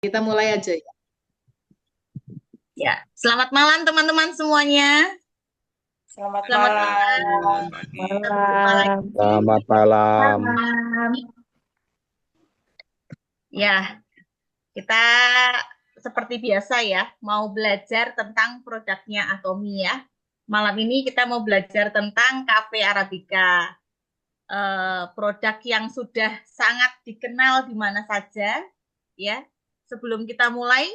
Kita mulai aja ya. Ya, selamat malam teman-teman semuanya. Selamat Selamat malam. malam. Jumpa lagi. Selamat malam. Ya, kita seperti biasa ya, mau belajar tentang produknya Atomi ya. Malam ini kita mau belajar tentang Cafe Arabica. Produk yang sudah sangat dikenal di mana saja ya. Sebelum kita mulai,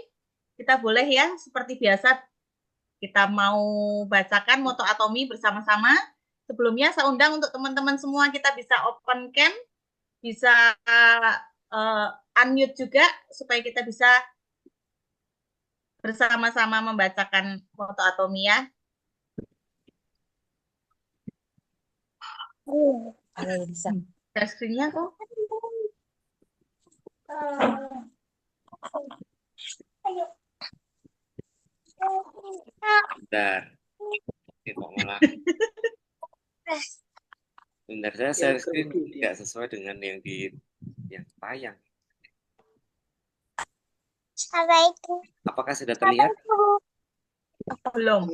kita boleh ya seperti biasa kita mau bacakan moto Atomi bersama-sama. Sebelumnya saya undang untuk teman-teman semua kita bisa open cam, bisa unmute juga supaya kita bisa bersama-sama membacakan moto Atomi ya. Bisa. Share screen-nya kok. Bentar. Kok malah. Bentar, saya share screen nggak sesuai dengan yang tayang. Apakah sudah terlihat? Belum.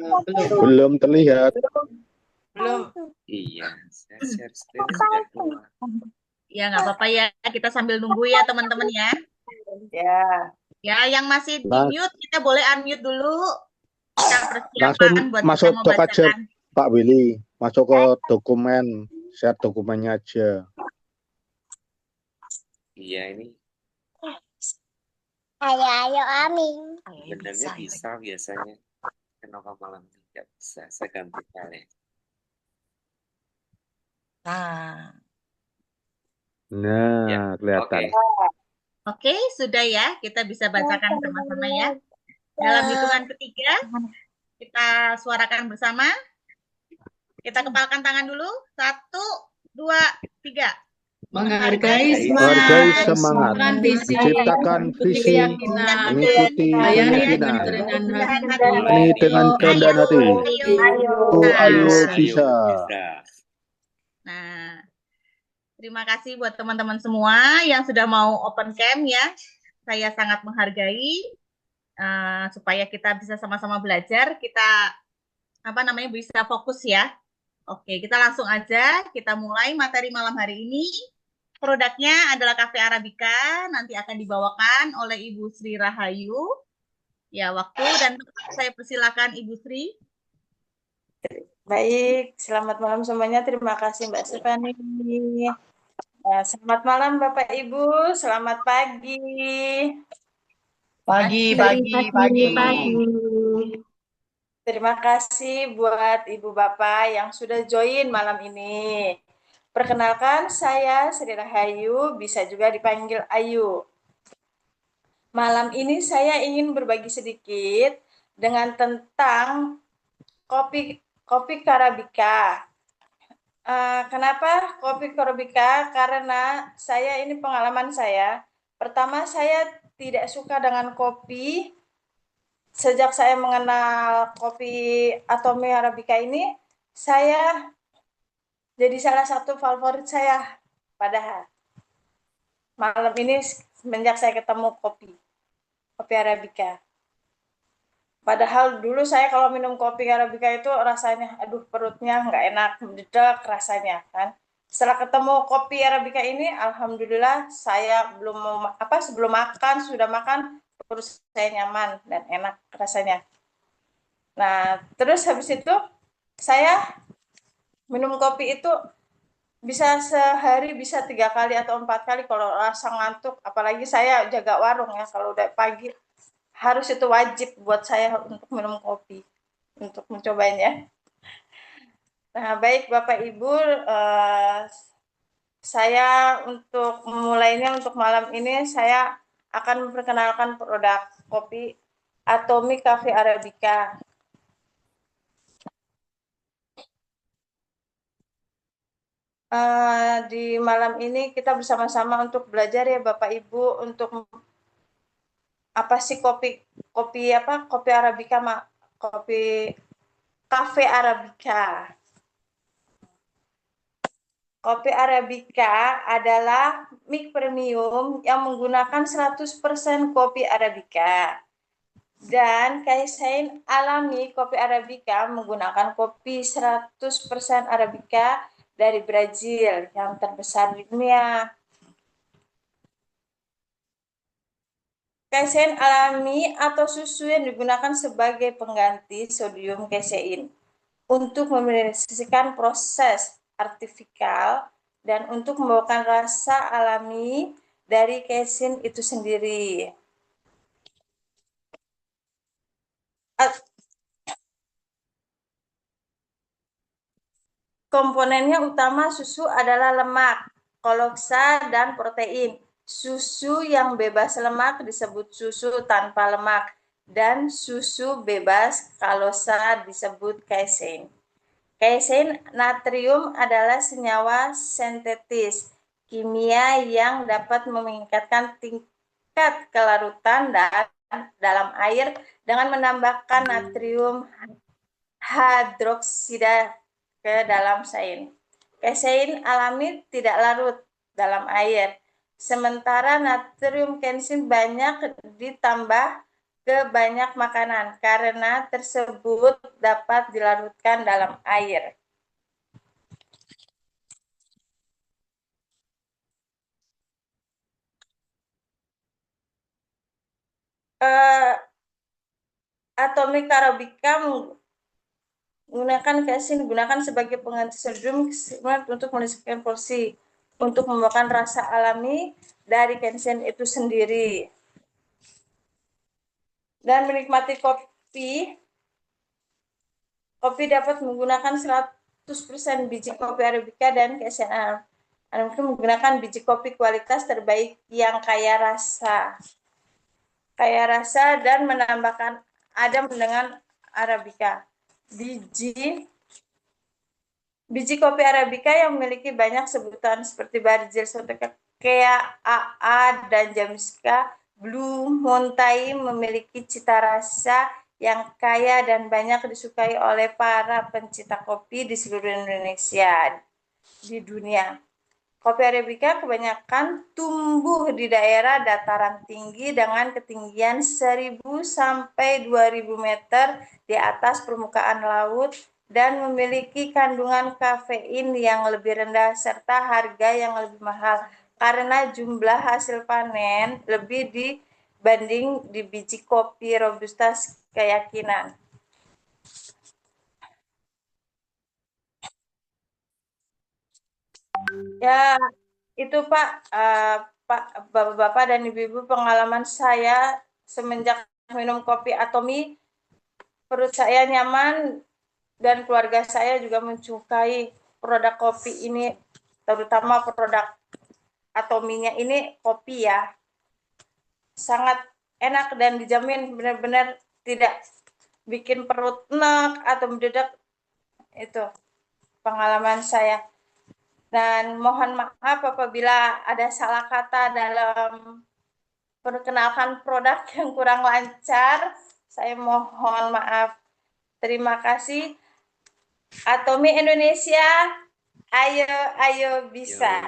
Belum terlihat. Belum. Iya, saya share screen sudah keluar. Ya, nggak apa-apa ya. Kita sambil nunggu ya, teman-teman ya. Ya. Ya, yang masih di Nah. mute, kita boleh unmute dulu. Kita Langsung persiapan buat masuk kita tok aja, membacakan. Pak Willy. Masuk ke dokumen. Share dokumennya aja. Iya, ini Ayo, Amin. sebenarnya bisa biasanya. Kenapa malam tidak bisa? Saya ganti kali. Nah, Ya, kelihatan. Oke, sudah ya. Kita bisa bacakan sama-sama ya. Dalam hitungan ketiga, kita suarakan bersama. Kita kepalkan tangan dulu. 1, 2, 3. Menghargai semangat, visi, menciptakan visi, mengikuti keyakinan, ini dengan kerendahan hati. Ayo bisa. Nah, terima kasih buat teman-teman semua yang sudah mau open cam ya. Saya sangat menghargai supaya kita bisa sama-sama belajar. Kita bisa fokus ya. Oke, kita langsung aja. Kita mulai materi malam hari ini. Produknya adalah Cafe Arabica. Nanti akan dibawakan oleh Ibu Sri Rahayu. Ya, waktu dan tempat saya persilakan Ibu Sri. Baik, selamat malam semuanya. Terima kasih Mbak Stefani. Selamat malam Bapak Ibu. Selamat pagi. Pagi. Terima kasih buat Ibu Bapak yang sudah join malam ini. Perkenalkan, saya Sri Rahayu, bisa juga dipanggil Ayu. Malam ini saya ingin berbagi sedikit dengan tentang kopi Arabica. Kenapa kopi Arabica? Karena ini pengalaman saya. Pertama, saya tidak suka dengan kopi. Sejak saya mengenal kopi Atomi Arabica ini, saya jadi salah satu favorit saya. Padahal malam ini semenjak saya ketemu kopi Arabica. Padahal dulu saya kalau minum kopi Arabica itu rasanya, aduh perutnya nggak enak, mendadak rasanya kan. Setelah ketemu kopi Arabica ini, alhamdulillah saya sebelum makan, sudah makan, terus saya nyaman dan enak rasanya. Nah, terus habis itu saya minum kopi itu bisa sehari bisa 3 kali atau 4 kali kalau rasa ngantuk, apalagi saya jaga warung ya, kalau udah pagi harus itu wajib buat saya untuk minum kopi, untuk mencobanya. Nah, baik Bapak Ibu, saya untuk memulainya untuk malam ini saya akan memperkenalkan produk kopi Atomi Cafe Arabica. Di malam ini kita bersama-sama untuk belajar ya Bapak Ibu untuk apa sih kopi Arabica, kopi Cafe Arabica. Kopi Arabica adalah mic premium yang menggunakan 100% kopi Arabica. Dan casein alami kopi Arabica menggunakan kopi 100% Arabica dari Brazil yang terbesar di dunia. Casein alami atau susu yang digunakan sebagai pengganti sodium casein untuk meminimalisasikan proses artifisial dan untuk membawakan rasa alami dari casein itu sendiri. Komponennya utama susu adalah lemak, koloksa, dan protein. Susu yang bebas lemak disebut susu tanpa lemak, dan susu bebas kalosa disebut casein. Casein natrium adalah senyawa sintetis kimia yang dapat meningkatkan tingkat kelarutan dalam air dengan menambahkan natrium hidroksida ke dalam casein. Casein alami tidak larut dalam air, sementara natrium casein banyak ditambah ke banyak makanan karena tersebut dapat dilarutkan dalam air. Atomic Arabica menggunakan casein digunakan sebagai pengganti sodium untuk menyelesaikan porsi, untuk membawakan rasa alami dari casein itu sendiri. Dan menikmati kopi dapat menggunakan 100% biji kopi Arabica dan casein menggunakan biji kopi kualitas terbaik yang kaya rasa dan menambahkan adem dengan Arabica. Biji kopi Arabica yang memiliki banyak sebutan seperti Brazil, Sotekea, AA, dan Jamaica Blue Mountain memiliki cita rasa yang kaya dan banyak disukai oleh para pencinta kopi di seluruh Indonesia di dunia. Kopi Arabica kebanyakan tumbuh di daerah dataran tinggi dengan ketinggian 1.000 sampai 2.000 meter di atas permukaan laut dan memiliki kandungan kafein yang lebih rendah serta harga yang lebih mahal karena jumlah hasil panen lebih dibanding di biji kopi Robusta keyakinan. Ya, itu Pak, Bapak-Bapak dan Ibu-Ibu, pengalaman saya semenjak minum kopi Atomi, perut saya nyaman dan keluarga saya juga menyukai produk kopi ini, terutama produk Atominya ini kopi ya. Sangat enak dan dijamin benar-benar tidak bikin perut enak atau mendadak. Itu pengalaman saya. Dan mohon maaf apabila ada salah kata dalam perkenalkan produk yang kurang lancar. Saya mohon maaf. Terima kasih. Atomi Indonesia, ayo bisa.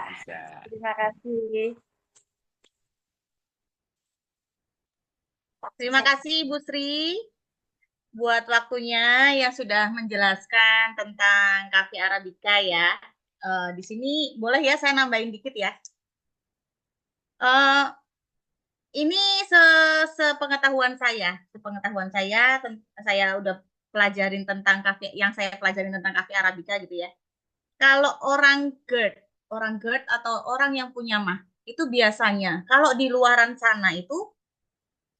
Terima kasih. Terima kasih Bu Sri buat waktunya yang sudah menjelaskan tentang Cafe Arabica ya. Di sini boleh ya saya nambahin dikit ya. Ini sepengetahuan saya saya udah pelajarin tentang kafe yang saya pelajarin tentang Cafe Arabica gitu ya. Kalau orang GERD atau orang yang punya MAH itu biasanya kalau di luaran sana itu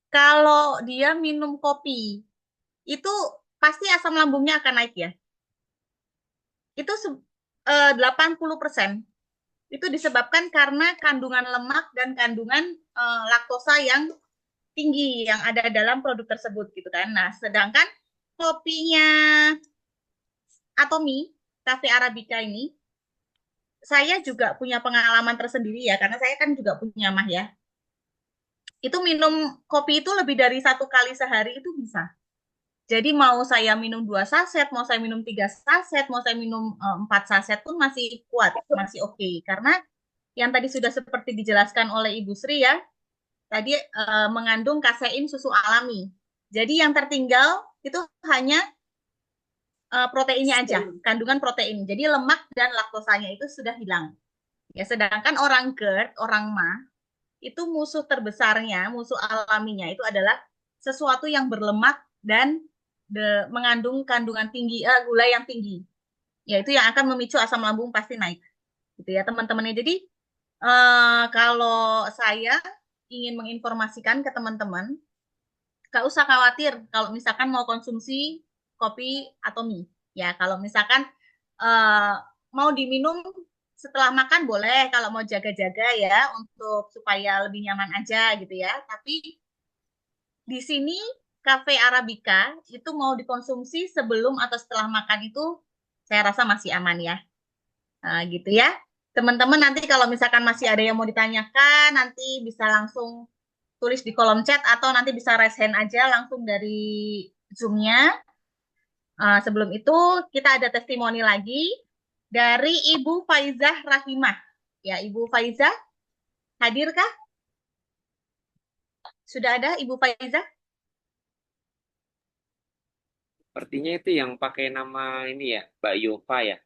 kalau dia minum kopi itu pasti asam lambungnya akan naik ya. Itu 80% itu disebabkan karena kandungan lemak dan kandungan laktosa yang tinggi yang ada dalam produk tersebut gitu kan. Nah, sedangkan kopinya Atomi Cafe Arabica ini saya juga punya pengalaman tersendiri ya karena saya kan juga punya MAH ya. Itu minum kopi itu lebih dari 1 kali sehari itu bisa. Jadi mau saya minum 2 saset, mau saya minum 3 saset, mau saya minum 4 saset pun masih kuat, masih oke. Karena yang tadi sudah seperti dijelaskan oleh Ibu Sri ya, tadi mengandung kasein susu alami. Jadi yang tertinggal itu hanya proteinnya aja, kandungan protein. Jadi lemak dan laktosanya itu sudah hilang. Ya, sedangkan orang GERD, orang MAH, itu musuh terbesarnya, musuh alaminya itu adalah sesuatu yang berlemak dan mengandung kandungan tinggi, gula yang tinggi. Yaitu yang akan memicu asam lambung pasti naik. Gitu ya, teman-temannya. Jadi, kalau saya ingin menginformasikan ke teman-teman, gak usah khawatir kalau misalkan mau konsumsi kopi atau mie. Ya, kalau misalkan mau diminum setelah makan boleh kalau mau jaga-jaga ya untuk supaya lebih nyaman aja gitu ya. Tapi di sini Cafe Arabica itu mau dikonsumsi sebelum atau setelah makan itu saya rasa masih aman ya. Nah, gitu ya. Teman-teman nanti kalau misalkan masih ada yang mau ditanyakan nanti bisa langsung tulis di kolom chat atau nanti bisa raise hand aja langsung dari Zoom-nya. Sebelum itu kita ada testimoni lagi dari Ibu Faizah Rahimah. Ya, Ibu Faizah, hadirkah? Sudah ada Ibu Faizah? Sepertinya itu yang pakai nama ini ya, Mbak Yova ya.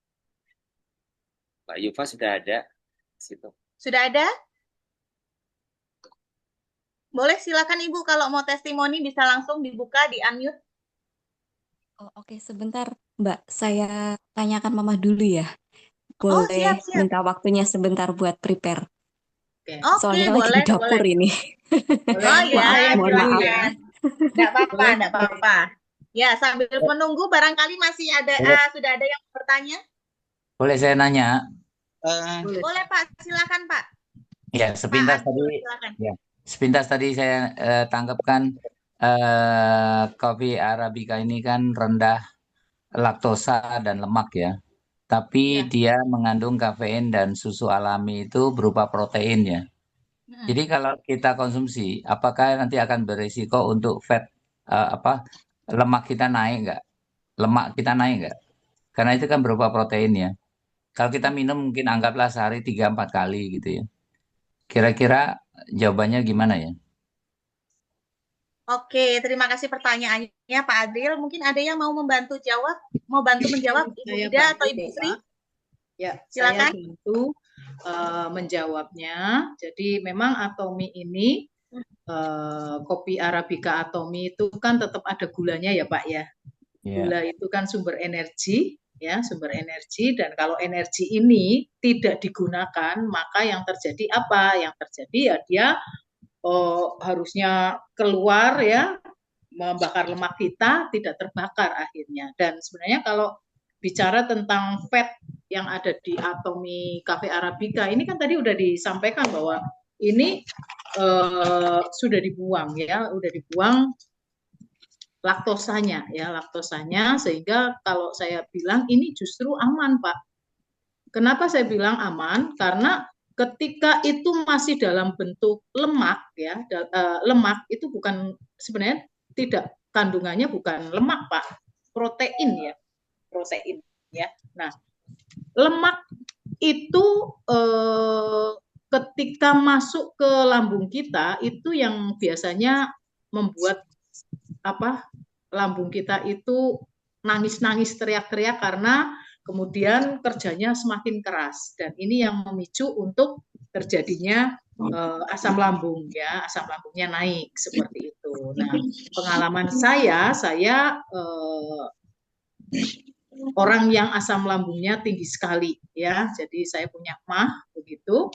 Mbak Yova sudah ada di situ. Sudah ada? Boleh silakan Ibu kalau mau testimoni bisa langsung dibuka, di unmute. Oh, oke, sebentar Mbak, saya tanyakan Mama dulu ya. Oh, Boleh siap. minta waktunya sebentar buat prepare. Oke. Soalnya lagi boleh, di dapur boleh. ini. Boleh, Oh ya, saya mohon dulu maaf. ya. Enggak apa-apa, Boleh. enggak apa-apa. Ya, sambil menunggu barangkali masih ada sudah ada yang bertanya. Boleh saya nanya? Boleh. Boleh Pak, silakan Pak. Ya, sepintas Pak Abdul, tadi, silakan. ya, sepintas tadi saya tangkapkan kopi Arabica ini kan rendah laktosa dan lemak ya. Tapi Ya. dia mengandung kafein dan susu alami itu berupa protein ya. Jadi kalau kita konsumsi, apakah nanti akan berisiko untuk lemak kita naik nggak? Lemak kita naik nggak? Karena itu kan berupa protein ya. Kalau kita minum mungkin anggaplah sehari 3-4 kali gitu ya. Kira-kira jawabannya gimana ya? Oke, terima kasih pertanyaannya Pak Adil. Mungkin ada yang mau membantu jawab, mau bantu menjawab Ibu Saya Ida atau bantu, Ibu Sri? Pak. Ya, Silakan. saya bantu menjawabnya. Jadi memang Atomi ini kopi Arabica Atomi itu kan tetap ada gulanya ya Pak ya. Gula itu kan sumber energi ya, sumber energi, dan kalau energi ini tidak digunakan maka yang terjadi apa? Yang terjadi ya dia harusnya keluar ya, membakar lemak kita, tidak terbakar akhirnya. Dan sebenarnya kalau bicara tentang fat yang ada di Atomi Cafe Arabica ini kan tadi udah disampaikan bahwa ini sudah dibuang ya, udah dibuang laktosanya ya, laktosanya, sehingga kalau saya bilang ini justru aman Pak. Kenapa saya bilang aman? Karena ketika itu masih dalam bentuk lemak ya, lemak itu bukan, sebenarnya tidak, kandungannya bukan lemak Pak, protein ya, protein ya. Nah, lemak itu ketika masuk ke lambung kita itu yang biasanya membuat lambung kita itu nangis-nangis, teriak-teriak karena kemudian kerjanya semakin keras, dan ini yang memicu untuk terjadinya asam lambung ya, asam lambungnya naik seperti itu. Nah, pengalaman saya orang yang asam lambungnya tinggi sekali ya, jadi saya punya MAH begitu.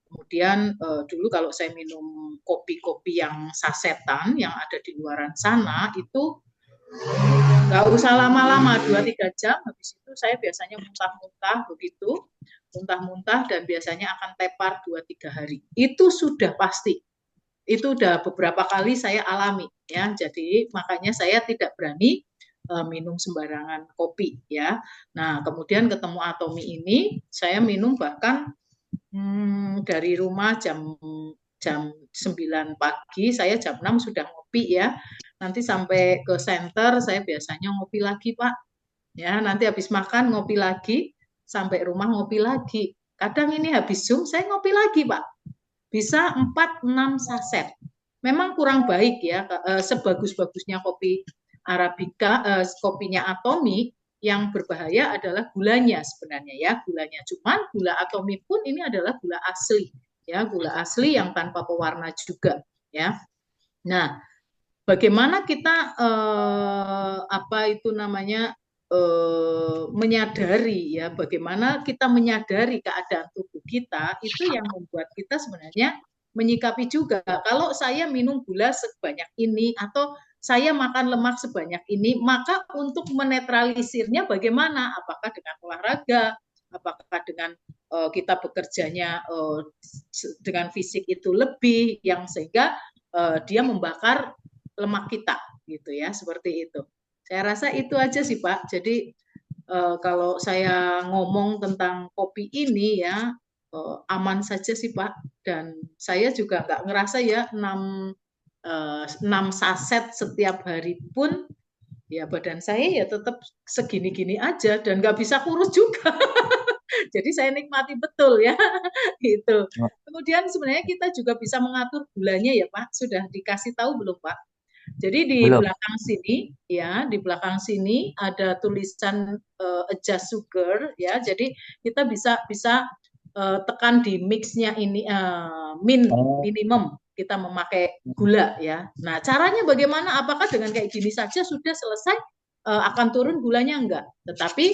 Kemudian dulu kalau saya minum kopi-kopi yang sasetan yang ada di luaran sana itu nggak usah lama-lama, 2-3 jam, habis itu saya biasanya muntah-muntah begitu, muntah-muntah, dan biasanya akan tepar 2-3 hari. Itu sudah pasti. Itu udah beberapa kali saya alami ya. Jadi makanya saya tidak berani minum sembarangan kopi ya. Nah, kemudian ketemu Atomi ini, saya minum bahkan dari rumah jam 9 pagi, saya jam 6 sudah ngopi ya. Nanti sampai ke center saya biasanya ngopi lagi, Pak. Ya, nanti habis makan ngopi lagi, sampai rumah ngopi lagi. Kadang ini habis Zoom saya ngopi lagi, Pak. Bisa 4-6 saset. Memang kurang baik ya, sebagus-bagusnya kopi Arabica, kopinya Atomi, yang berbahaya adalah gulanya sebenarnya ya, gulanya. Cuman gula Atomi pun ini adalah gula asli, ya, gula asli yang tanpa pewarna juga, ya. Nah, bagaimana kita apa itu namanya menyadari ya, bagaimana kita menyadari keadaan tubuh kita, itu yang membuat kita sebenarnya menyikapi juga. Kalau saya minum gula sebanyak ini atau saya makan lemak sebanyak ini, maka untuk menetralisirnya bagaimana? Apakah dengan olahraga? Apakah dengan kita bekerjanya dengan fisik itu lebih, yang sehingga dia membakar lemak kita, gitu ya, seperti itu. Saya rasa itu aja sih Pak. Jadi kalau saya ngomong tentang kopi ini ya, aman saja sih Pak. Dan saya juga nggak ngerasa ya 6 saset setiap hari pun ya badan saya ya tetap segini-gini aja dan nggak bisa kurus juga. Jadi saya nikmati betul ya, gitu. Kemudian sebenarnya kita juga bisa mengatur gulanya ya Pak. Sudah dikasih tahu belum Pak? Jadi di Belum. belakang sini ya, di belakang sini ada tulisan adjust sugar ya. Jadi kita bisa tekan di mixnya ini minimum kita memakai gula ya. Nah, caranya bagaimana? Apakah dengan kayak gini saja sudah selesai akan turun gulanya enggak? Tetapi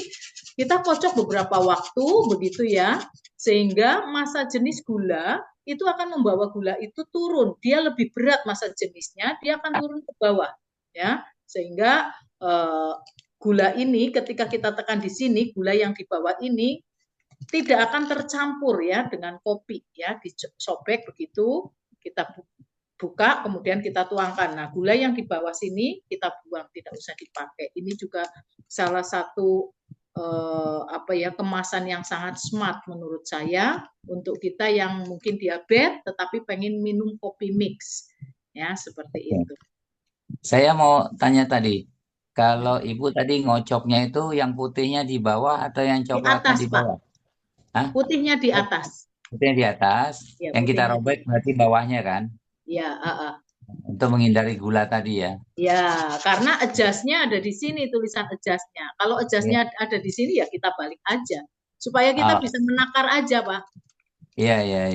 kita kocok beberapa waktu begitu ya, sehingga masa jenis gula itu akan membawa gula itu turun. Dia lebih berat masa jenisnya, dia akan turun ke bawah ya. Sehingga gula ini ketika kita tekan di sini, gula yang di bawah ini tidak akan tercampur ya dengan kopi ya, disobek begitu, kita buka kemudian kita tuangkan. Nah, gula yang di bawah sini kita buang, tidak usah dipakai. Ini juga salah satu apa ya, kemasan yang sangat smart menurut saya untuk kita yang mungkin diabetes tetapi pengen minum kopi mix ya, seperti itu. Saya mau tanya tadi, kalau Ibu tadi ngocoknya itu yang putihnya di bawah atau yang coklatnya di bawah? Hah? Putihnya di atas. Putihnya di atas, ya, yang kita robek berarti bawahnya kan? Ya, untuk menghindari gula tadi ya. Ya, karena adjustnya ada di sini, tulisan adjustnya. Kalau adjustnya ada di sini ya kita balik aja, supaya kita bisa menakar aja Pak. Iya.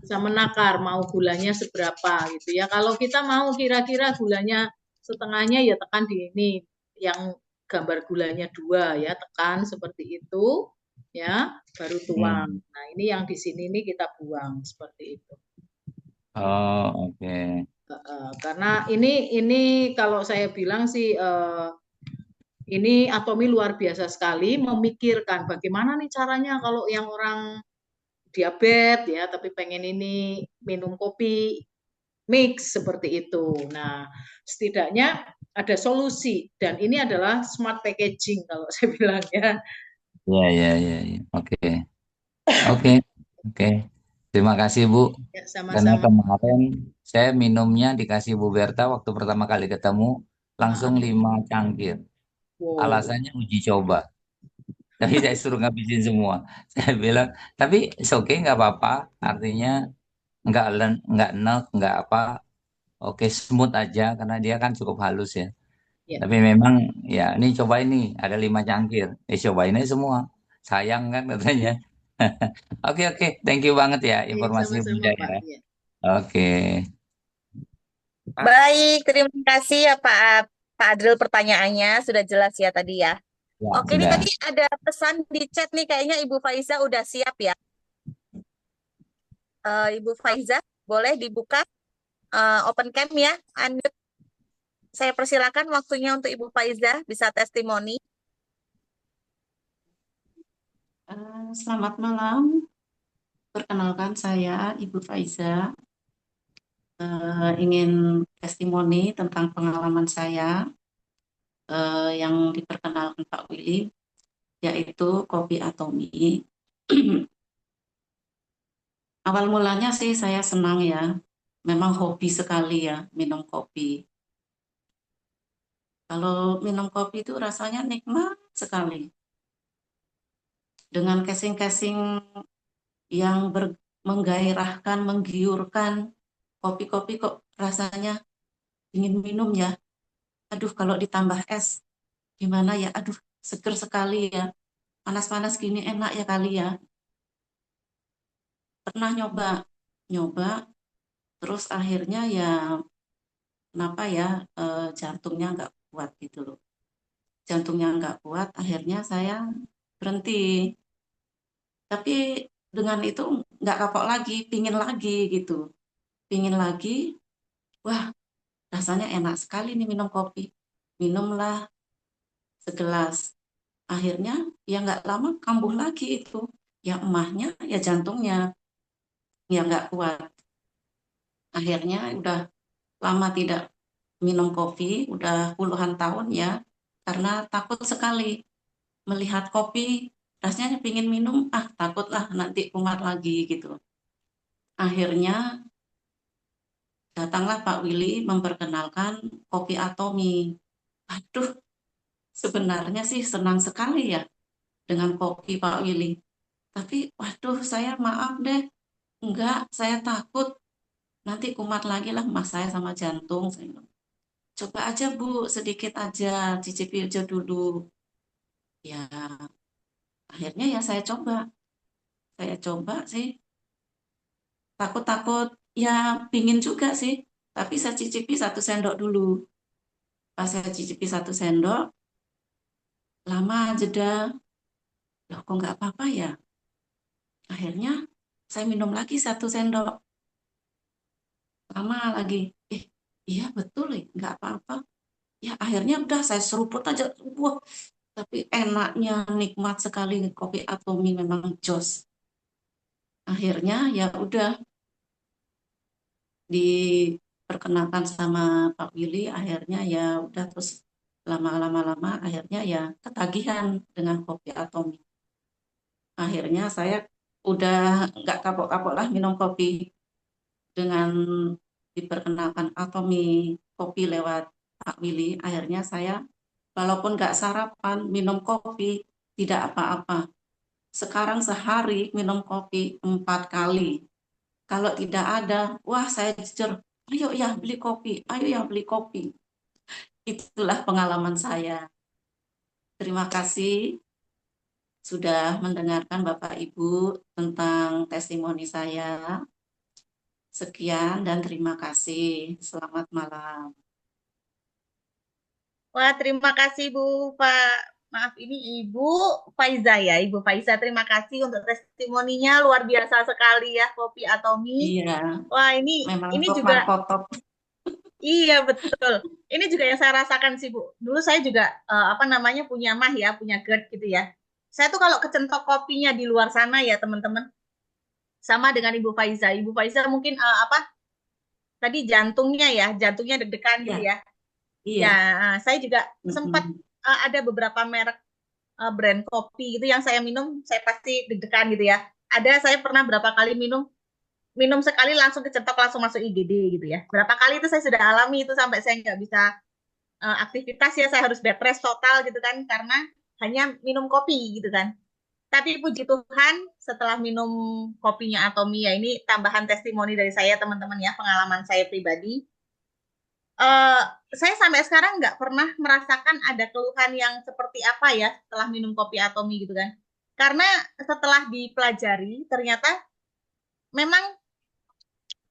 Bisa menakar mau gulanya seberapa gitu ya. Kalau kita mau kira-kira gulanya setengahnya ya tekan di ini, yang gambar gulanya 2 ya, tekan seperti itu ya, baru tuang. Nah, ini yang di sini nih kita buang seperti itu. Oh, oke. Karena ini kalau saya bilang sih ini Atomi luar biasa sekali memikirkan bagaimana nih caranya kalau yang orang diabetes ya tapi pengen ini minum kopi mix seperti itu. Nah, setidaknya ada solusi dan ini adalah smart packaging kalau saya bilang ya. Iya. Oke. Terima kasih Bu. Ya, Karena sama-sama. kemarin saya minumnya dikasih Bu Berta waktu pertama kali ketemu langsung 5 cangkir. Wow. Alasannya uji coba. Tapi saya suruh ngabisin semua. Saya bilang, tapi oke nggak apa-apa. Artinya nggak enak, nggak apa. Oke, smooth aja karena dia kan cukup halus ya. Tapi memang ya ini coba ini ada 5 cangkir. Cobain aja semua. Sayang kan katanya. Oke, thank you banget ya informasi Sama-sama, Bunda Pak. ya. Oke. Baik, terima kasih ya Pak Adril, pertanyaannya sudah jelas ya tadi ya. Oke, ini sudah. tadi ada pesan di chat nih, kayaknya Ibu Faiza udah siap ya. Ibu Faiza, boleh dibuka open cam ya. Unmute. Saya persilakan waktunya untuk Ibu Faiza bisa testimoni. Selamat malam. Perkenalkan saya Ibu Faiza. Ingin testimoni tentang pengalaman saya yang diperkenalkan Pak Willy, yaitu kopi Atomi. Awal mulanya sih saya senang ya, memang hobi sekali ya minum kopi. Kalau minum kopi itu rasanya nikmat sekali. Dengan casing-casing yang menggairahkan, menggiurkan. Kopi-kopi kok rasanya ingin minum ya. Aduh, kalau ditambah es, gimana ya? Aduh, seger sekali ya. Panas-panas gini enak ya kali ya. Pernah nyoba, terus akhirnya ya kenapa ya jantungnya nggak kuat gitu loh. Jantungnya nggak kuat, akhirnya saya berhenti. Tapi dengan itu nggak kapok lagi, pingin lagi gitu. Pingin lagi, wah rasanya enak sekali nih minum kopi. Minumlah segelas. Akhirnya ya nggak lama kambuh lagi itu. Ya emahnya, ya jantungnya, ya nggak kuat. Akhirnya udah lama tidak minum kopi, udah puluhan tahun ya, karena takut sekali melihat kopi, rasanya pingin minum, takutlah nanti kumat lagi gitu. Akhirnya datanglah Pak Willy memperkenalkan kopi Atomi. Aduh, sebenarnya sih senang sekali ya dengan kopi Pak Willy. Tapi waduh, saya maaf deh, enggak, saya takut nanti kumat lagi lah mas saya sama jantung. Saya bilang, coba aja Bu, sedikit aja, cicipi aja dulu. Ya, akhirnya ya saya coba sih, takut-takut, ya pingin juga sih, tapi saya cicipi 1 sendok dulu. Pas saya cicipi 1 sendok, lama jeda, loh kok nggak apa-apa ya? Akhirnya saya minum lagi 1 sendok, lama lagi, iya betul ya, nggak apa-apa. Ya akhirnya udah saya seruput aja, wah tapi enaknya nikmat sekali kopi Atomi memang jos. Akhirnya ya udah diperkenalkan sama Pak Willy, akhirnya ya udah terus lama-lama akhirnya ya ketagihan dengan kopi Atomi. Akhirnya saya udah nggak kapok-kapok lah minum kopi dengan diperkenalkan Atomi kopi lewat Pak Willy. Akhirnya saya walaupun nggak sarapan minum kopi tidak apa-apa. Sekarang sehari minum kopi 4 kali. Kalau tidak ada, wah saya jujur, ayo ya beli kopi, ayo ya beli kopi. Itulah pengalaman saya. Terima kasih sudah mendengarkan Bapak Ibu tentang testimoni saya. Sekian dan terima kasih. Selamat malam. Wah, terima kasih Bu Pak. Maaf, ini Ibu Faiza ya, Ibu Faiza. Terima kasih untuk testimoninya, luar biasa sekali ya, kopi Atomi. Iya, Wah, memang ini top juga, Marco top. iya betul. Ini juga yang saya rasakan sih Bu. Dulu saya juga apa namanya punya mah ya, punya GERD gitu ya. Saya tuh kalau kecentok kopinya di luar sana ya teman-teman, sama dengan Ibu Faiza. Ibu Faiza mungkin apa tadi jantungnya deg-degan gitu Iya, ya. iya. Ya, saya juga sempat Mm-mm. ada beberapa merek brand kopi gitu yang saya minum, saya pasti deg-degan gitu ya. Ada saya pernah berapa kali minum sekali langsung kecetok langsung masuk IGD gitu ya. Berapa kali itu saya sudah alami itu sampai saya nggak bisa aktivitas ya, saya harus bed rest total gitu kan karena hanya minum kopi gitu kan. Tapi puji Tuhan setelah minum kopinya Atomi ya, ini tambahan testimoni dari saya teman-teman ya, pengalaman saya pribadi. eh saya sampai sekarang nggak pernah merasakan ada keluhan yang seperti apa ya setelah minum kopi Atomi gitu kan. Karena setelah dipelajari ternyata memang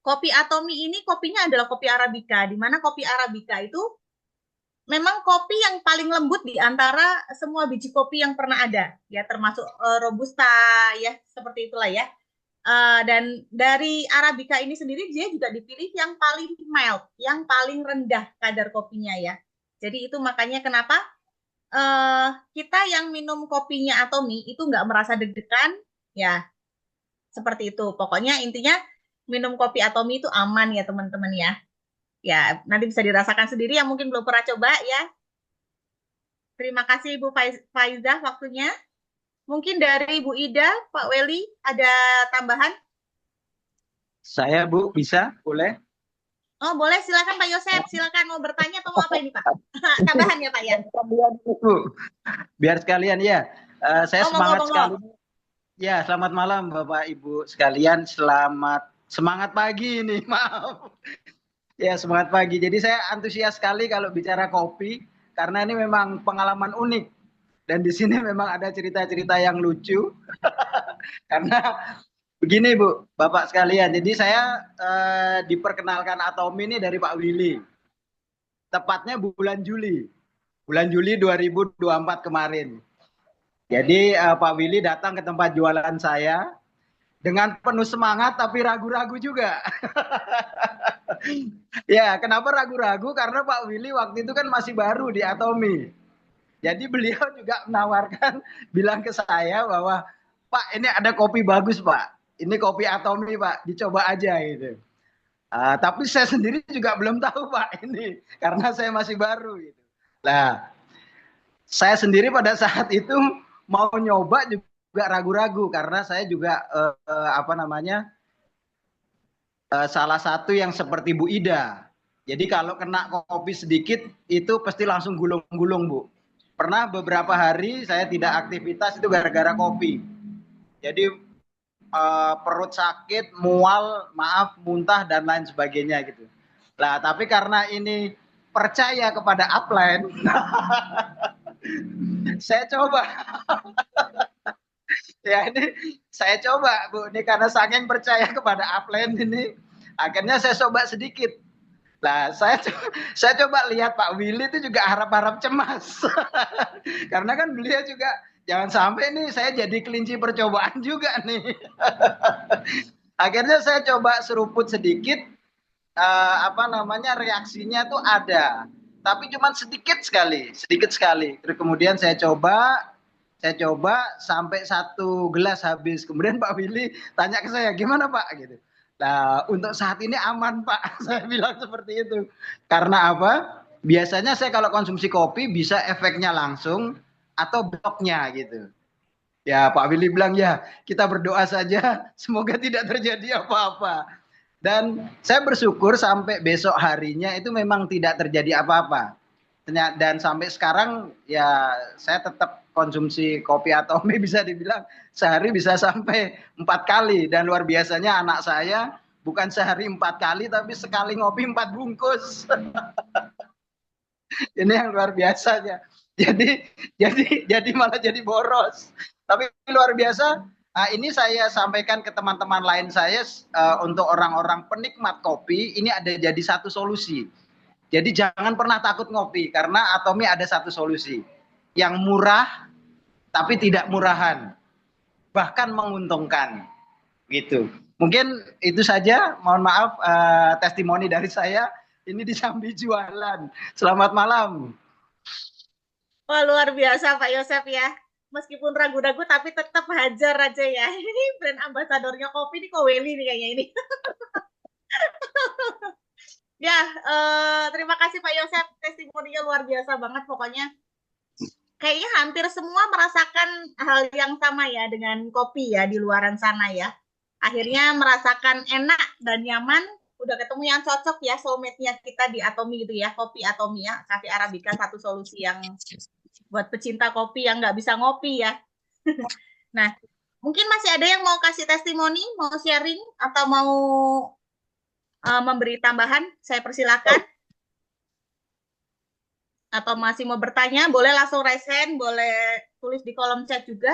kopi Atomi ini kopinya adalah kopi Arabica, di mana kopi Arabica itu memang kopi yang paling lembut di antara semua biji kopi yang pernah ada, ya termasuk Robusta ya seperti itulah ya. Dan dari Arabica ini sendiri dia juga dipilih yang paling mild, yang paling rendah kadar kopinya ya. Jadi itu makanya kenapa kita yang minum kopinya Atomi itu nggak merasa deg-degan, ya seperti itu. Pokoknya intinya minum kopi Atomi itu aman ya teman-teman ya. Ya nanti bisa dirasakan sendiri yang mungkin belum pernah coba ya. Terima kasih Ibu Faizah waktunya. Mungkin dari Ibu Ida, Pak Weli ada tambahan? Saya Bu, bisa? Boleh? Oh, boleh, silakan Pak Yosep, silakan mau bertanya atau mau apa ini Pak? Tambahan ya Pak ya? Bu, biar sekalian ya. Saya Oh, semangat monggo. sekali. Ya, selamat malam Bapak Ibu sekalian. Semangat pagi ini, maaf. Ya, semangat pagi. Jadi saya antusias sekali kalau bicara kopi karena ini memang pengalaman unik. Dan di sini memang ada cerita-cerita yang lucu. Karena begini Bu, Bapak sekalian. Jadi saya diperkenalkan Atomi ini dari Pak Willy. Tepatnya bulan Juli. Bulan Juli 2024 kemarin. Jadi Pak Willy datang ke tempat jualan saya dengan penuh semangat tapi ragu-ragu juga. Ya, kenapa ragu-ragu? Karena Pak Willy waktu itu kan masih baru di Atomi. Jadi beliau juga menawarkan, bilang ke saya bahwa, Pak ini ada kopi bagus Pak. Ini kopi Atomi Pak, dicoba aja gitu. Tapi saya sendiri juga belum tahu Pak ini, karena saya masih baru gitu. Nah, saya sendiri pada saat itu mau nyoba juga ragu-ragu karena saya juga salah satu yang seperti Bu Ida. Jadi kalau kena kopi sedikit itu pasti langsung gulung-gulung Bu. Pernah beberapa hari saya tidak aktivitas itu gara-gara kopi. Jadi perut sakit, mual, muntah dan lain sebagainya gitu. Nah, tapi karena ini percaya kepada upline, saya coba. Ya ini saya coba Bu, ini karena saking percaya kepada upline ini, akhirnya saya coba sedikit. Nah, saya coba lihat Pak Willy itu juga harap-harap cemas. Karena kan beliau juga jangan sampai nih saya jadi kelinci percobaan juga nih. Akhirnya saya coba seruput sedikit, reaksinya tuh ada. Tapi cuma sedikit sekali. Terus kemudian saya coba sampai 1 gelas habis. Kemudian Pak Willy tanya ke saya, gimana Pak? Gitu. Nah, untuk saat ini aman Pak, saya bilang seperti itu. Karena apa? Biasanya saya kalau konsumsi kopi bisa efeknya langsung atau bloknya gitu. Ya Pak Willy bilang ya kita berdoa saja semoga tidak terjadi apa-apa. Dan saya bersyukur sampai besok harinya itu memang tidak terjadi apa-apa. Dan sampai sekarang ya saya tetap konsumsi kopi Atomi bisa dibilang sehari bisa sampai 4 kali. Dan luar biasanya anak saya bukan sehari 4 kali tapi sekali ngopi 4 bungkus. Ini yang luar biasanya. Jadi malah jadi boros. Tapi luar biasa. Ini saya sampaikan ke teman-teman lain saya untuk orang-orang penikmat kopi, ini ada jadi satu solusi. Jadi jangan pernah takut ngopi karena Atomi ada satu solusi. Yang murah tapi tidak murahan. Bahkan menguntungkan. Gitu. Mungkin itu saja. Mohon maaf testimoni dari saya. Ini disambi jualan. Selamat malam. Wah, luar biasa Pak Yosep ya. Meskipun ragu-ragu tapi tetap hajar aja ya. Ini brand ambasadornya kopi nih Koweli nih kayaknya ini. Ya, terima kasih Pak Yosep, testimoninya luar biasa banget pokoknya. Kayaknya hampir semua merasakan hal yang sama ya dengan kopi ya di luaran sana ya. Akhirnya merasakan enak dan nyaman, udah ketemu yang cocok ya soulmate-nya kita di Atomi gitu ya, kopi Atomi ya, Cafe Arabica satu solusi yang buat pecinta kopi yang nggak bisa ngopi ya. Nah, mungkin masih ada yang mau kasih testimoni, mau sharing atau mau memberi tambahan, saya persilakan. Atau masih mau bertanya, boleh langsung raise hand, boleh tulis di kolom chat juga.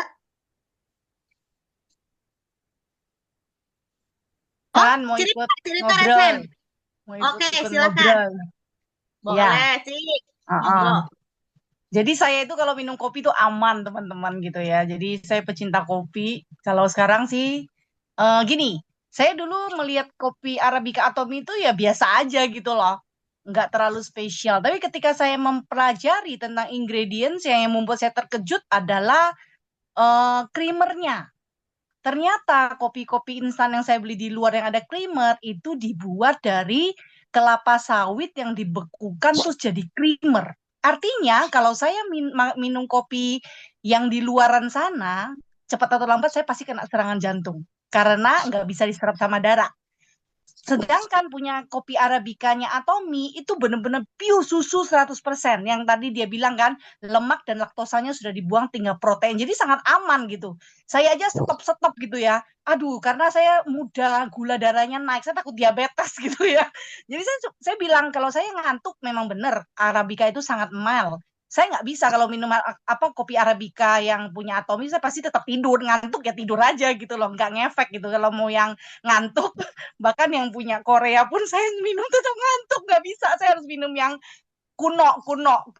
Kan mau ikut ngobrol. Oke, silakan. Boleh, Cik. Jadi saya itu kalau minum kopi itu aman teman-teman gitu ya. Jadi saya pecinta kopi. Kalau sekarang sih gini, saya dulu melihat kopi Arabica Atomi itu ya biasa aja gitu loh. Nggak terlalu spesial. Tapi ketika saya mempelajari tentang ingredients yang membuat saya terkejut adalah creamernya. Ternyata kopi-kopi instan yang saya beli di luar yang ada creamer itu dibuat dari kelapa sawit yang dibekukan terus jadi creamer. Artinya kalau saya minum kopi yang di luaran sana, cepat atau lambat saya pasti kena serangan jantung. Karena nggak bisa diserap sama darah. Sedangkan punya kopi Arabikanya Atomi itu benar-benar pure susu 100%. Yang tadi dia bilang kan, lemak dan laktosanya sudah dibuang, tinggal protein. Jadi sangat aman gitu. Saya aja stop-stop gitu ya. Aduh, karena saya muda, gula darahnya naik, saya takut diabetes gitu ya. Jadi saya bilang kalau saya ngantuk memang benar Arabica itu sangat mild. Saya nggak bisa kalau minum kopi Arabica yang punya Atomi, saya pasti tetap tidur, ngantuk ya tidur aja gitu loh, nggak ngefek gitu. Kalau mau yang ngantuk, bahkan yang punya Korea pun saya minum tetap ngantuk, nggak bisa, saya harus minum yang kuno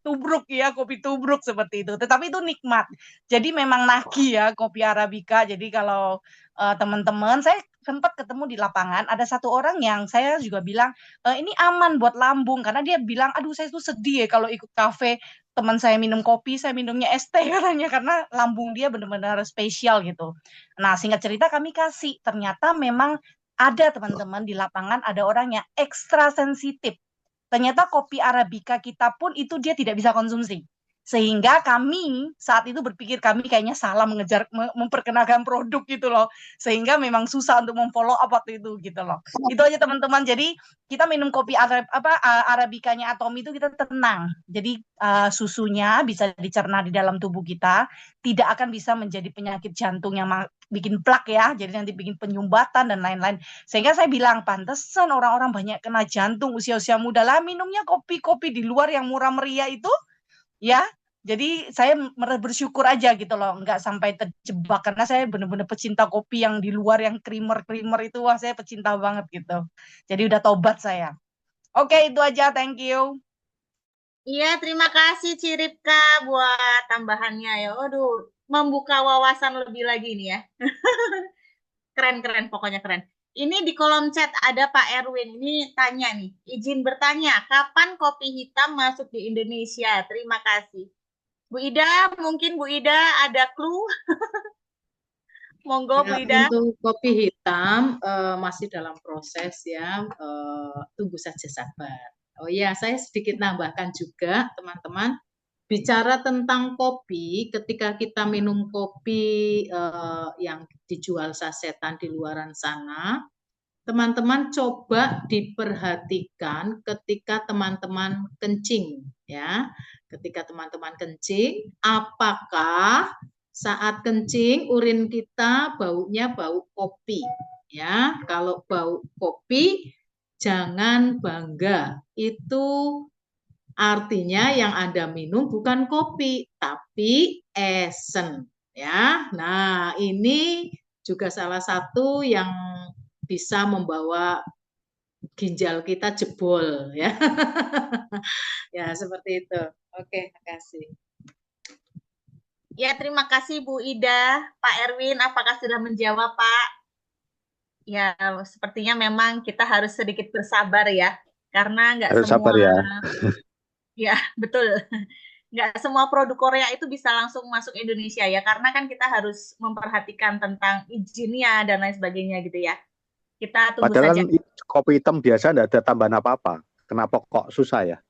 tubruk ya, kopi tubruk seperti itu, tetapi itu nikmat. Jadi memang nagih ya kopi Arabica. Jadi kalau teman-teman, saya sempat ketemu di lapangan, ada satu orang yang saya juga bilang ini aman buat lambung, karena dia bilang aduh saya tuh sedih ya kalau ikut kafe teman saya minum kopi, saya minumnya es teh katanya, karena lambung dia benar-benar spesial gitu. Nah singkat cerita kami kasih, ternyata memang ada teman-teman di lapangan, ada orang yang ekstra sensitif. Ternyata kopi Arabica kita pun itu dia tidak bisa konsumsi. Sehingga kami saat itu berpikir kami kayaknya salah mengejar memperkenalkan produk gitu loh. Sehingga memang susah untuk memfollow up waktu itu gitu loh. Itu aja teman-teman. Jadi kita minum kopi Arabicanya Atomi itu kita tenang. Jadi susunya bisa dicerna di dalam tubuh kita, tidak akan bisa menjadi penyakit jantung yang bikin plak ya. Jadi nanti bikin penyumbatan dan lain-lain. Sehingga saya bilang pantesan orang-orang banyak kena jantung usia-usia muda lah minumnya kopi-kopi di luar yang murah meriah itu ya. Jadi saya bersyukur aja gitu loh, nggak sampai terjebak, karena saya benar-benar pecinta kopi yang di luar yang creamer itu, wah saya pecinta banget gitu. Jadi udah tobat saya. Oke, itu aja, thank you. Iya, terima kasih Ciripka buat tambahannya ya. Aduh, membuka wawasan lebih lagi nih ya. Keren, pokoknya keren. Ini di kolom chat ada Pak Erwin. Ini tanya nih, izin bertanya, kapan kopi hitam masuk di Indonesia? Terima kasih. Bu Ida, mungkin Bu Ida ada clue? Monggo Bu Ida. Untuk kopi hitam masih dalam proses ya, tunggu saja sabar. Oh ya, saya sedikit nambahkan juga teman-teman, bicara tentang kopi, ketika kita minum kopi yang dijual sasetan di luaran sana, teman-teman coba diperhatikan ketika teman-teman kencing ya. Ketika teman-teman kencing, apakah saat kencing urin kita baunya bau kopi ya. Kalau bau kopi jangan bangga. Itu artinya yang Anda minum bukan kopi tapi esen ya. Nah, ini juga salah satu yang bisa membawa ginjal kita jebol ya. Ya, seperti itu. Oke, makasih. Ya, terima kasih Bu Ida. Pak Erwin, apakah sudah menjawab, Pak? Ya, sepertinya memang kita harus sedikit bersabar ya, karena nggak Harus semua. sabar ya. Ya, betul. Nggak semua produk Korea itu bisa langsung masuk Indonesia ya, karena kan kita harus memperhatikan tentang izinnya dan lain sebagainya gitu ya. Kita tunggu Padahal saja. kan kopi hitam biasa tidak ada tambahan apa-apa. Kenapa kok susah ya?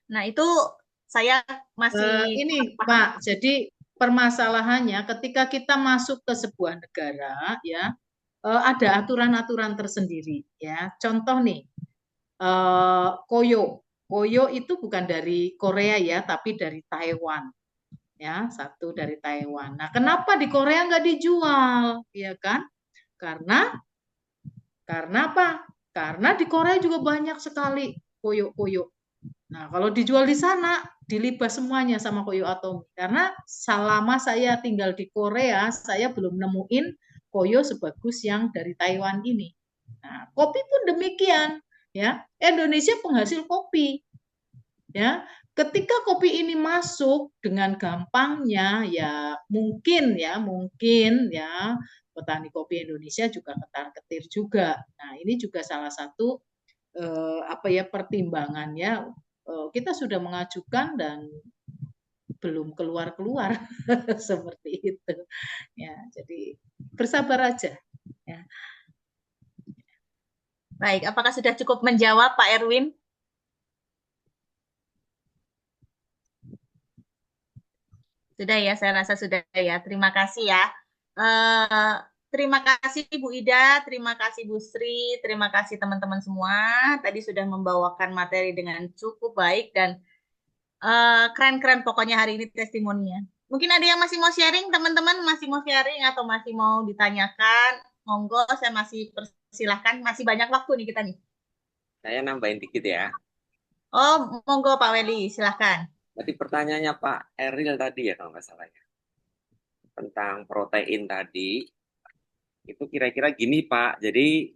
Nah, itu saya masih ini Pak, jadi permasalahannya ketika kita masuk ke sebuah negara ya, ada aturan-aturan tersendiri ya. Contoh nih, koyo. Koyo itu bukan dari Korea ya, tapi dari Taiwan. Ya, satu dari Taiwan. Nah, kenapa di Korea nggak dijual? Ya kan? Karena apa? Karena di Korea juga banyak sekali koyo-koyo. Nah, kalau dijual di sana, dilibas semuanya sama koyo Atomi. Karena selama saya tinggal di Korea, saya belum nemuin koyo sebagus yang dari Taiwan ini. Nah, kopi pun demikian, ya. Indonesia penghasil kopi, ya. Ketika kopi ini masuk dengan gampangnya, ya mungkin petani kopi Indonesia juga ketar-ketir juga. Nah, ini juga salah satu pertimbangannya. Kita sudah mengajukan dan belum keluar-keluar seperti itu. Ya, jadi bersabar aja. Ya. Baik, apakah sudah cukup menjawab Pak Erwin? Sudah ya, saya rasa sudah ya. Terima kasih ya. Terima kasih Bu Ida, terima kasih Bu Sri, terima kasih teman-teman semua. Tadi sudah membawakan materi dengan cukup baik dan keren-keren pokoknya hari ini testimoninya. Mungkin ada yang masih mau sharing, teman-teman masih mau sharing atau masih mau ditanyakan? Monggo, saya masih persilahkan. Masih banyak waktu nih kita nih. Saya nambahin dikit ya. Oh, monggo Pak Weli, silahkan. Tadi pertanyaannya Pak Eril tadi ya kalau nggak salah ya. Tentang protein tadi. Itu kira-kira gini Pak, jadi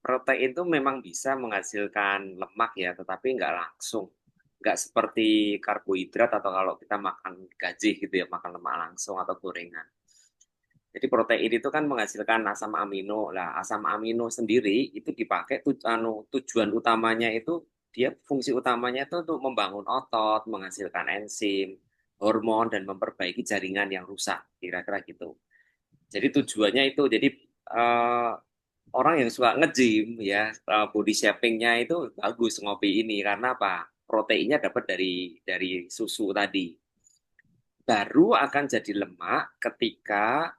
protein itu memang bisa menghasilkan lemak ya, tetapi nggak langsung. Nggak seperti karbohidrat atau kalau kita makan gaji gitu ya, makan lemak langsung atau gorengan. Jadi protein itu kan menghasilkan asam amino. Lah, asam amino sendiri itu dipakai tujuan utamanya itu dia fungsi utamanya itu untuk membangun otot, menghasilkan enzim, hormon dan memperbaiki jaringan yang rusak, kira-kira gitu. Jadi tujuannya itu, jadi orang yang suka nge-gym ya, body shaping-nya itu bagus ngopi ini karena apa? Proteinnya dapat dari susu tadi. Baru akan jadi lemak ketika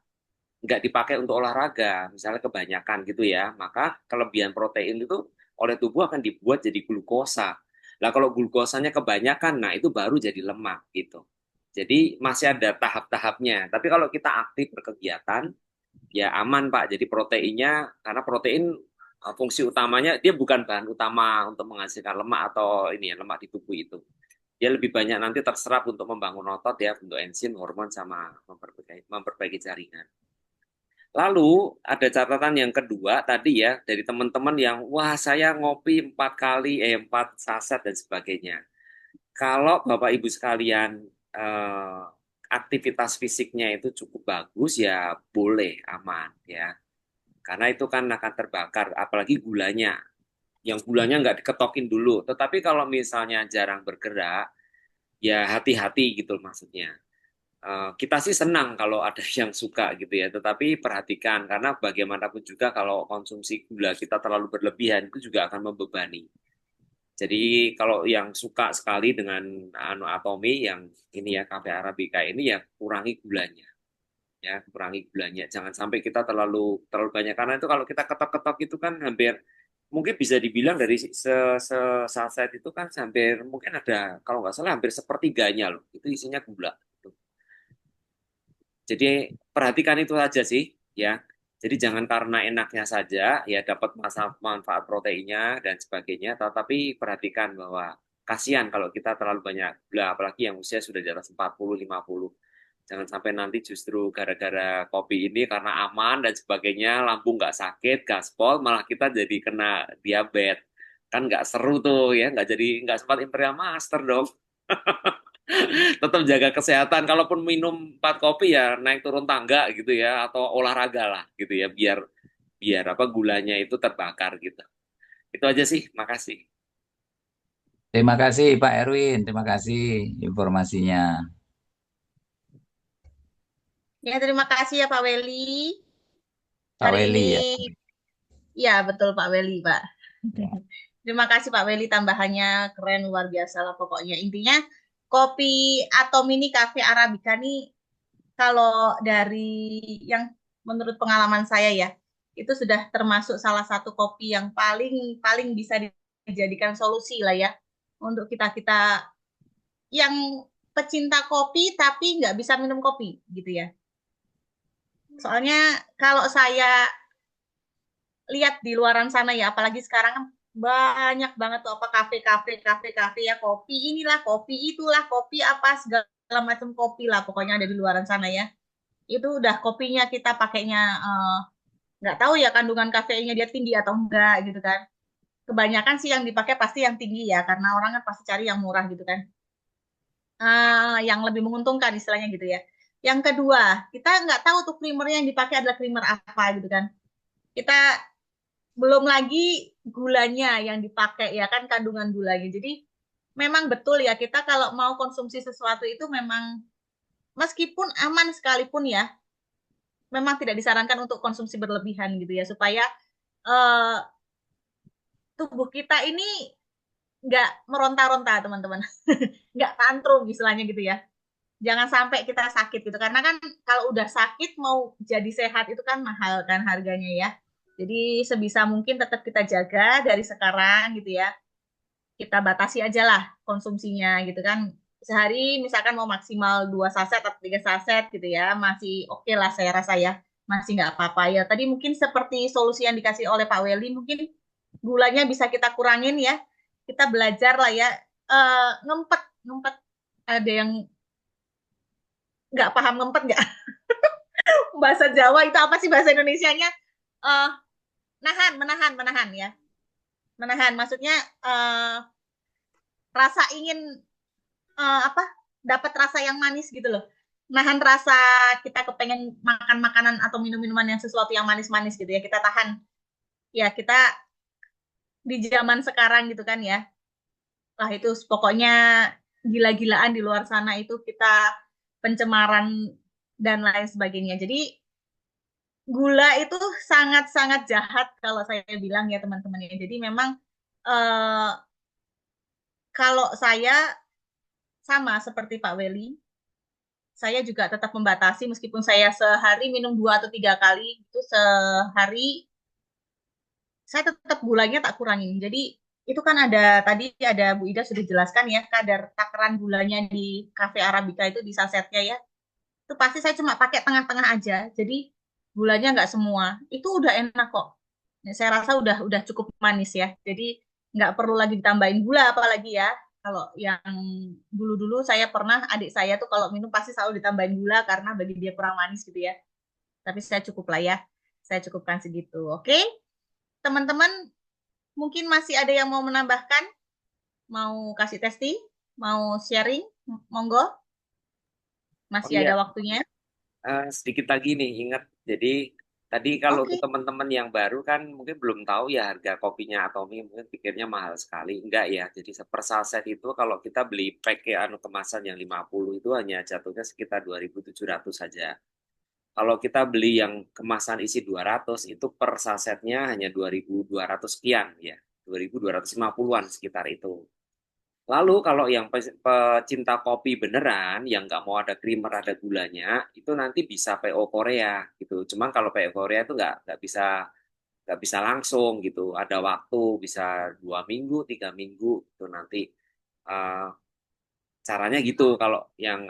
nggak dipakai untuk olahraga, misalnya kebanyakan gitu ya, maka kelebihan protein itu oleh tubuh akan dibuat jadi glukosa. Nah, kalau glukosanya kebanyakan, nah itu baru jadi lemak gitu. Jadi masih ada tahap-tahapnya. Tapi kalau kita aktif berkegiatan, ya aman Pak. Jadi proteinnya, karena protein fungsi utamanya dia bukan bahan utama untuk menghasilkan lemak atau ini ya lemak di tubuh itu. Dia lebih banyak nanti terserap untuk membangun otot ya, untuk enzim, hormon sama memperbaiki jaringan. Lalu ada catatan yang kedua tadi ya dari teman-teman yang wah saya ngopi 4 saset dan sebagainya. Kalau Bapak Ibu sekalian aktivitas fisiknya itu cukup bagus ya boleh aman ya. Karena itu kan akan terbakar apalagi gulanya. Yang gulanya nggak diketokin dulu. Tetapi kalau misalnya jarang bergerak ya hati-hati gitu maksudnya. Kita sih senang kalau ada yang suka gitu ya, tetapi perhatikan karena bagaimanapun juga kalau konsumsi gula kita terlalu berlebihan itu juga akan membebani. Jadi kalau yang suka sekali dengan atomi yang ini ya cafe arabica ini ya kurangi gulanya. Ya, kurangi gulanya. Jangan sampai kita terlalu banyak karena itu kalau kita ketok-ketok itu kan hampir mungkin bisa dibilang dari saset itu kan hampir mungkin ada kalau nggak salah hampir sepertiganya loh. Itu isinya gula. Jadi perhatikan itu saja sih, ya. Jadi jangan karena enaknya saja, ya dapat manfaat proteinnya dan sebagainya, tetapi perhatikan bahwa kasihan kalau kita terlalu banyak gula, apalagi yang usia sudah di atas 40, 50. Jangan sampai nanti justru gara-gara kopi ini karena aman dan sebagainya, lambung nggak sakit, gaspol, malah kita jadi kena diabetes. Kan nggak seru tuh ya, nggak sempat Imperial Master dong. Tetap jaga kesehatan. Kalaupun minum 4 kopi ya naik turun tangga gitu ya atau olahraga lah gitu ya biar biar apa gulanya itu terbakar gitu. Itu aja sih. Makasih. Terima kasih Pak Erwin, terima kasih informasinya. Ya, terima kasih ya Pak Weli. Pak Hari Weli ini, ya. ya betul Pak Weli, Pak. Ya. Terima kasih Pak Weli, tambahannya keren luar biasa lah pokoknya. Intinya kopi Atom ini Cafe Arabica nih kalau dari yang menurut pengalaman saya ya, itu sudah termasuk salah satu kopi yang paling paling bisa dijadikan solusi lah ya untuk kita yang pecinta kopi tapi nggak bisa minum kopi gitu ya. Soalnya kalau saya lihat di luaran sana ya, apalagi sekarang kan banyak banget tuh apa kafe ya, kopi inilah, kopi itulah, kopi apa segala macam kopi lah pokoknya ada di luaran sana ya. Itu udah kopinya kita pakainya nggak tahu ya kandungan kafeinnya dia tinggi atau enggak gitu kan. Kebanyakan sih yang dipakai pasti yang tinggi ya, karena orang kan pasti cari yang murah gitu kan. Yang lebih menguntungkan istilahnya gitu ya. Yang kedua, kita nggak tahu tuh creamernya yang dipakai adalah creamer apa gitu kan. Kita belum lagi gulanya yang dipakai ya kan, kandungan gulanya. Jadi memang betul ya, kita kalau mau konsumsi sesuatu itu memang meskipun aman sekalipun ya, memang tidak disarankan untuk konsumsi berlebihan gitu ya, supaya tubuh kita ini nggak meronta-ronta teman-teman, nggak tantrum istilahnya gitu ya. Jangan sampai kita sakit gitu. Karena kan kalau udah sakit mau jadi sehat itu kan mahal kan harganya ya. Jadi sebisa mungkin tetap kita jaga dari sekarang gitu ya. Kita batasi aja lah konsumsinya gitu kan. Sehari misalkan mau maksimal 2 saset atau 3 saset gitu ya. Masih oke lah saya rasa ya. Masih nggak apa-apa ya. Tadi mungkin seperti solusi yang dikasih oleh Pak Weli, mungkin gulanya bisa kita kurangin ya. Kita belajar lah ya. Ngempet, ngempet. Ada yang nggak paham ngempet nggak? Bahasa Jawa itu apa sih bahasa Indonesianya? Eh, menahan ya. Menahan, maksudnya rasa ingin apa? Dapat rasa yang manis gitu loh. Nahan rasa kita kepengen makan makanan atau minum-minuman yang sesuatu yang manis-manis gitu ya. Kita tahan. Ya, kita di zaman sekarang gitu kan ya. Lah itu pokoknya gila-gilaan di luar sana itu kita pencemaran dan lain sebagainya. Jadi gula itu sangat-sangat jahat kalau saya bilang ya teman-teman ya. Jadi memang kalau saya sama seperti Pak Weli, saya juga tetap membatasi meskipun saya sehari minum 2 atau 3 kali itu sehari, saya tetap gulanya tak kurangin. Jadi itu kan tadi ada Bu Ida sudah jelaskan ya kadar takaran gulanya di Cafe Arabica itu di sasetnya ya. Itu pasti saya cuma pakai tengah-tengah aja. Jadi gulanya nggak semua. Itu udah enak kok. Saya rasa udah cukup manis ya. Jadi nggak perlu lagi ditambahin gula apalagi ya. Kalau yang dulu-dulu saya pernah adik saya tuh kalau minum pasti selalu ditambahin gula karena bagi dia kurang manis gitu ya. Tapi saya cukup lah ya. Saya cukupkan segitu. Oke? Teman-teman mungkin masih ada yang mau menambahkan? Mau kasih testing? Mau sharing? Monggo. Masih ada waktunya. Sedikit lagi nih, ingat. Jadi tadi kalau untuk teman-teman yang baru kan mungkin belum tahu ya harga kopinya Atomy, mungkin pikirnya mahal sekali. Enggak ya. Jadi per saset itu kalau kita beli pack ya kemasan yang 50 itu hanya jatuhnya sekitar 2.700 saja. Kalau kita beli yang kemasan isi 200 itu per sasetnya hanya 2.200 sekian ya. 2.250-an sekitar itu. Lalu kalau yang pecinta kopi beneran, yang nggak mau ada creamer, ada gulanya, itu nanti bisa PO Korea gitu. Cuma kalau PO Korea itu nggak bisa langsung gitu. Ada waktu bisa 2 minggu, 3 minggu itu nanti caranya gitu. Kalau yang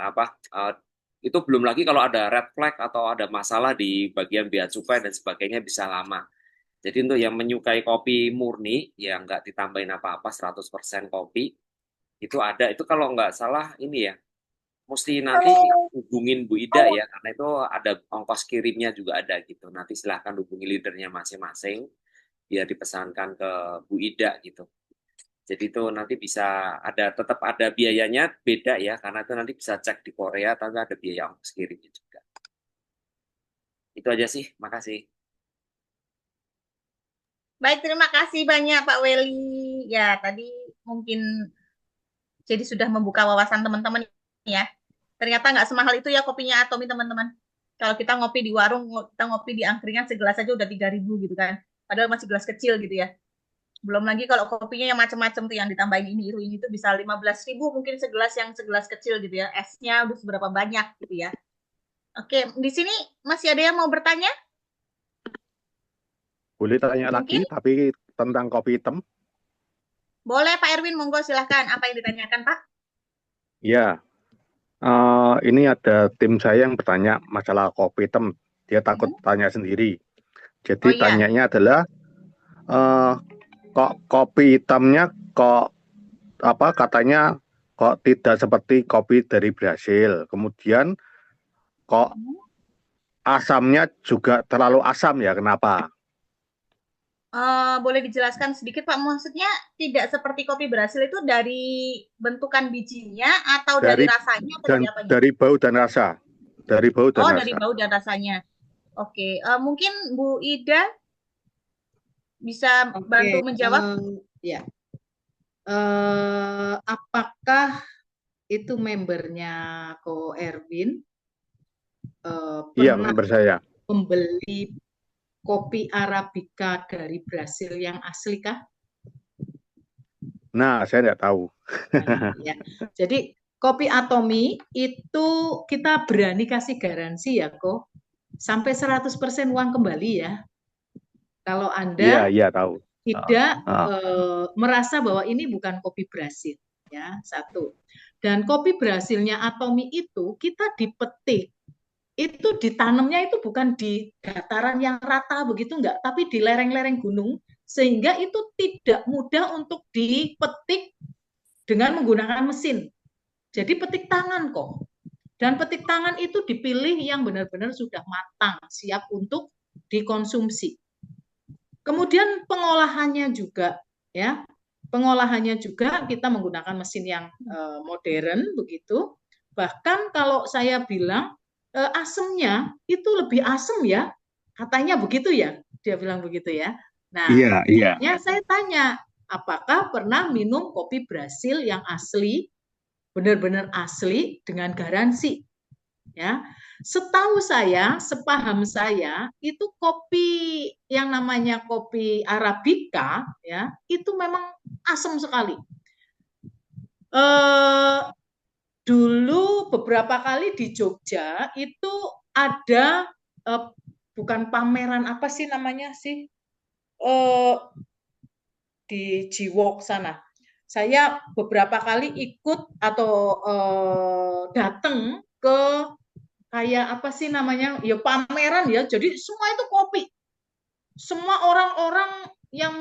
itu belum lagi kalau ada red flag atau ada masalah di bagian bea cukai dan sebagainya bisa lama. Jadi untuk yang menyukai kopi murni, yang nggak ditambahin apa-apa, 100% kopi, itu ada, itu kalau nggak salah ini ya, mesti nanti hubungin Bu Ida ya, karena itu ada ongkos kirimnya juga ada gitu. Nanti silahkan hubungi leadernya masing-masing, biar dipesankan ke Bu Ida gitu. Jadi itu nanti bisa tetap ada biayanya beda ya, karena itu nanti bisa cek di Korea, tapi ada biaya ongkos kirimnya juga. Itu aja sih, makasih. Baik, terima kasih banyak Pak Weli. Ya, tadi mungkin jadi sudah membuka wawasan teman-teman ya. Ternyata nggak semahal itu ya kopinya Atomy teman-teman. Kalau kita ngopi di warung, kita ngopi di angkringan segelas aja udah 3.000 gitu kan. Padahal masih gelas kecil gitu ya. Belum lagi kalau kopinya yang macam-macam tuh yang ditambahin ini tuh bisa 15.000 mungkin segelas yang segelas kecil gitu ya. Esnya udah seberapa banyak gitu ya. Oke, di sini masih ada yang mau bertanya? Boleh tanya lagi, tapi tentang kopi hitam? Boleh Pak Erwin, monggo silahkan. Apa yang ditanyakan Pak? Ya, ini ada tim saya yang bertanya masalah kopi hitam. Dia takut tanya sendiri. Jadi tanyanya adalah, kok kopi hitamnya katanya kok tidak seperti kopi dari Brasil. Kemudian kok asamnya juga terlalu asam ya, kenapa? Boleh dijelaskan sedikit Pak, maksudnya tidak seperti kopi Brasil itu dari bentukan bijinya atau dari rasanya atau dari apanya? Dari bau dan rasa. Dari bau dan rasa. Dari bau dan rasanya. Oke, mungkin Bu Ida bisa bantu menjawab? Ya. Apakah itu membernya Ko Erwin? Iya, member saya. Membeli kopi Arabica dari Brasil yang asli kah? Nah, saya tidak tahu. Ya. Jadi kopi Atomi itu kita berani kasih garansi ya kok, sampai 100% uang kembali ya. Kalau Anda tahu. tidak merasa bahwa ini bukan kopi Brasil, ya, satu. Dan kopi Brasilnya Atomi itu kita dipetik, itu ditanamnya itu bukan di dataran yang rata begitu enggak, tapi di lereng-lereng gunung, sehingga itu tidak mudah untuk dipetik dengan menggunakan mesin. Jadi petik tangan kok. Dan petik tangan itu dipilih yang benar-benar sudah matang, siap untuk dikonsumsi. Kemudian pengolahannya juga, ya, pengolahannya juga kita menggunakan mesin yang modern begitu. Bahkan kalau saya bilang asemnya itu lebih asam ya, katanya begitu ya, dia bilang begitu ya. Nah, saya tanya, apakah pernah minum kopi Brasil yang asli, benar-benar asli dengan garansi? Ya, setahu saya, sepaham saya, itu kopi yang namanya kopi Arabica, ya, itu memang asam sekali. Dulu beberapa kali di Jogja itu ada bukan pameran, apa sih namanya sih, di Jiwok sana. Saya beberapa kali ikut atau datang ke kayak apa sih namanya, ya pameran ya, jadi semua itu kopi, semua orang-orang yang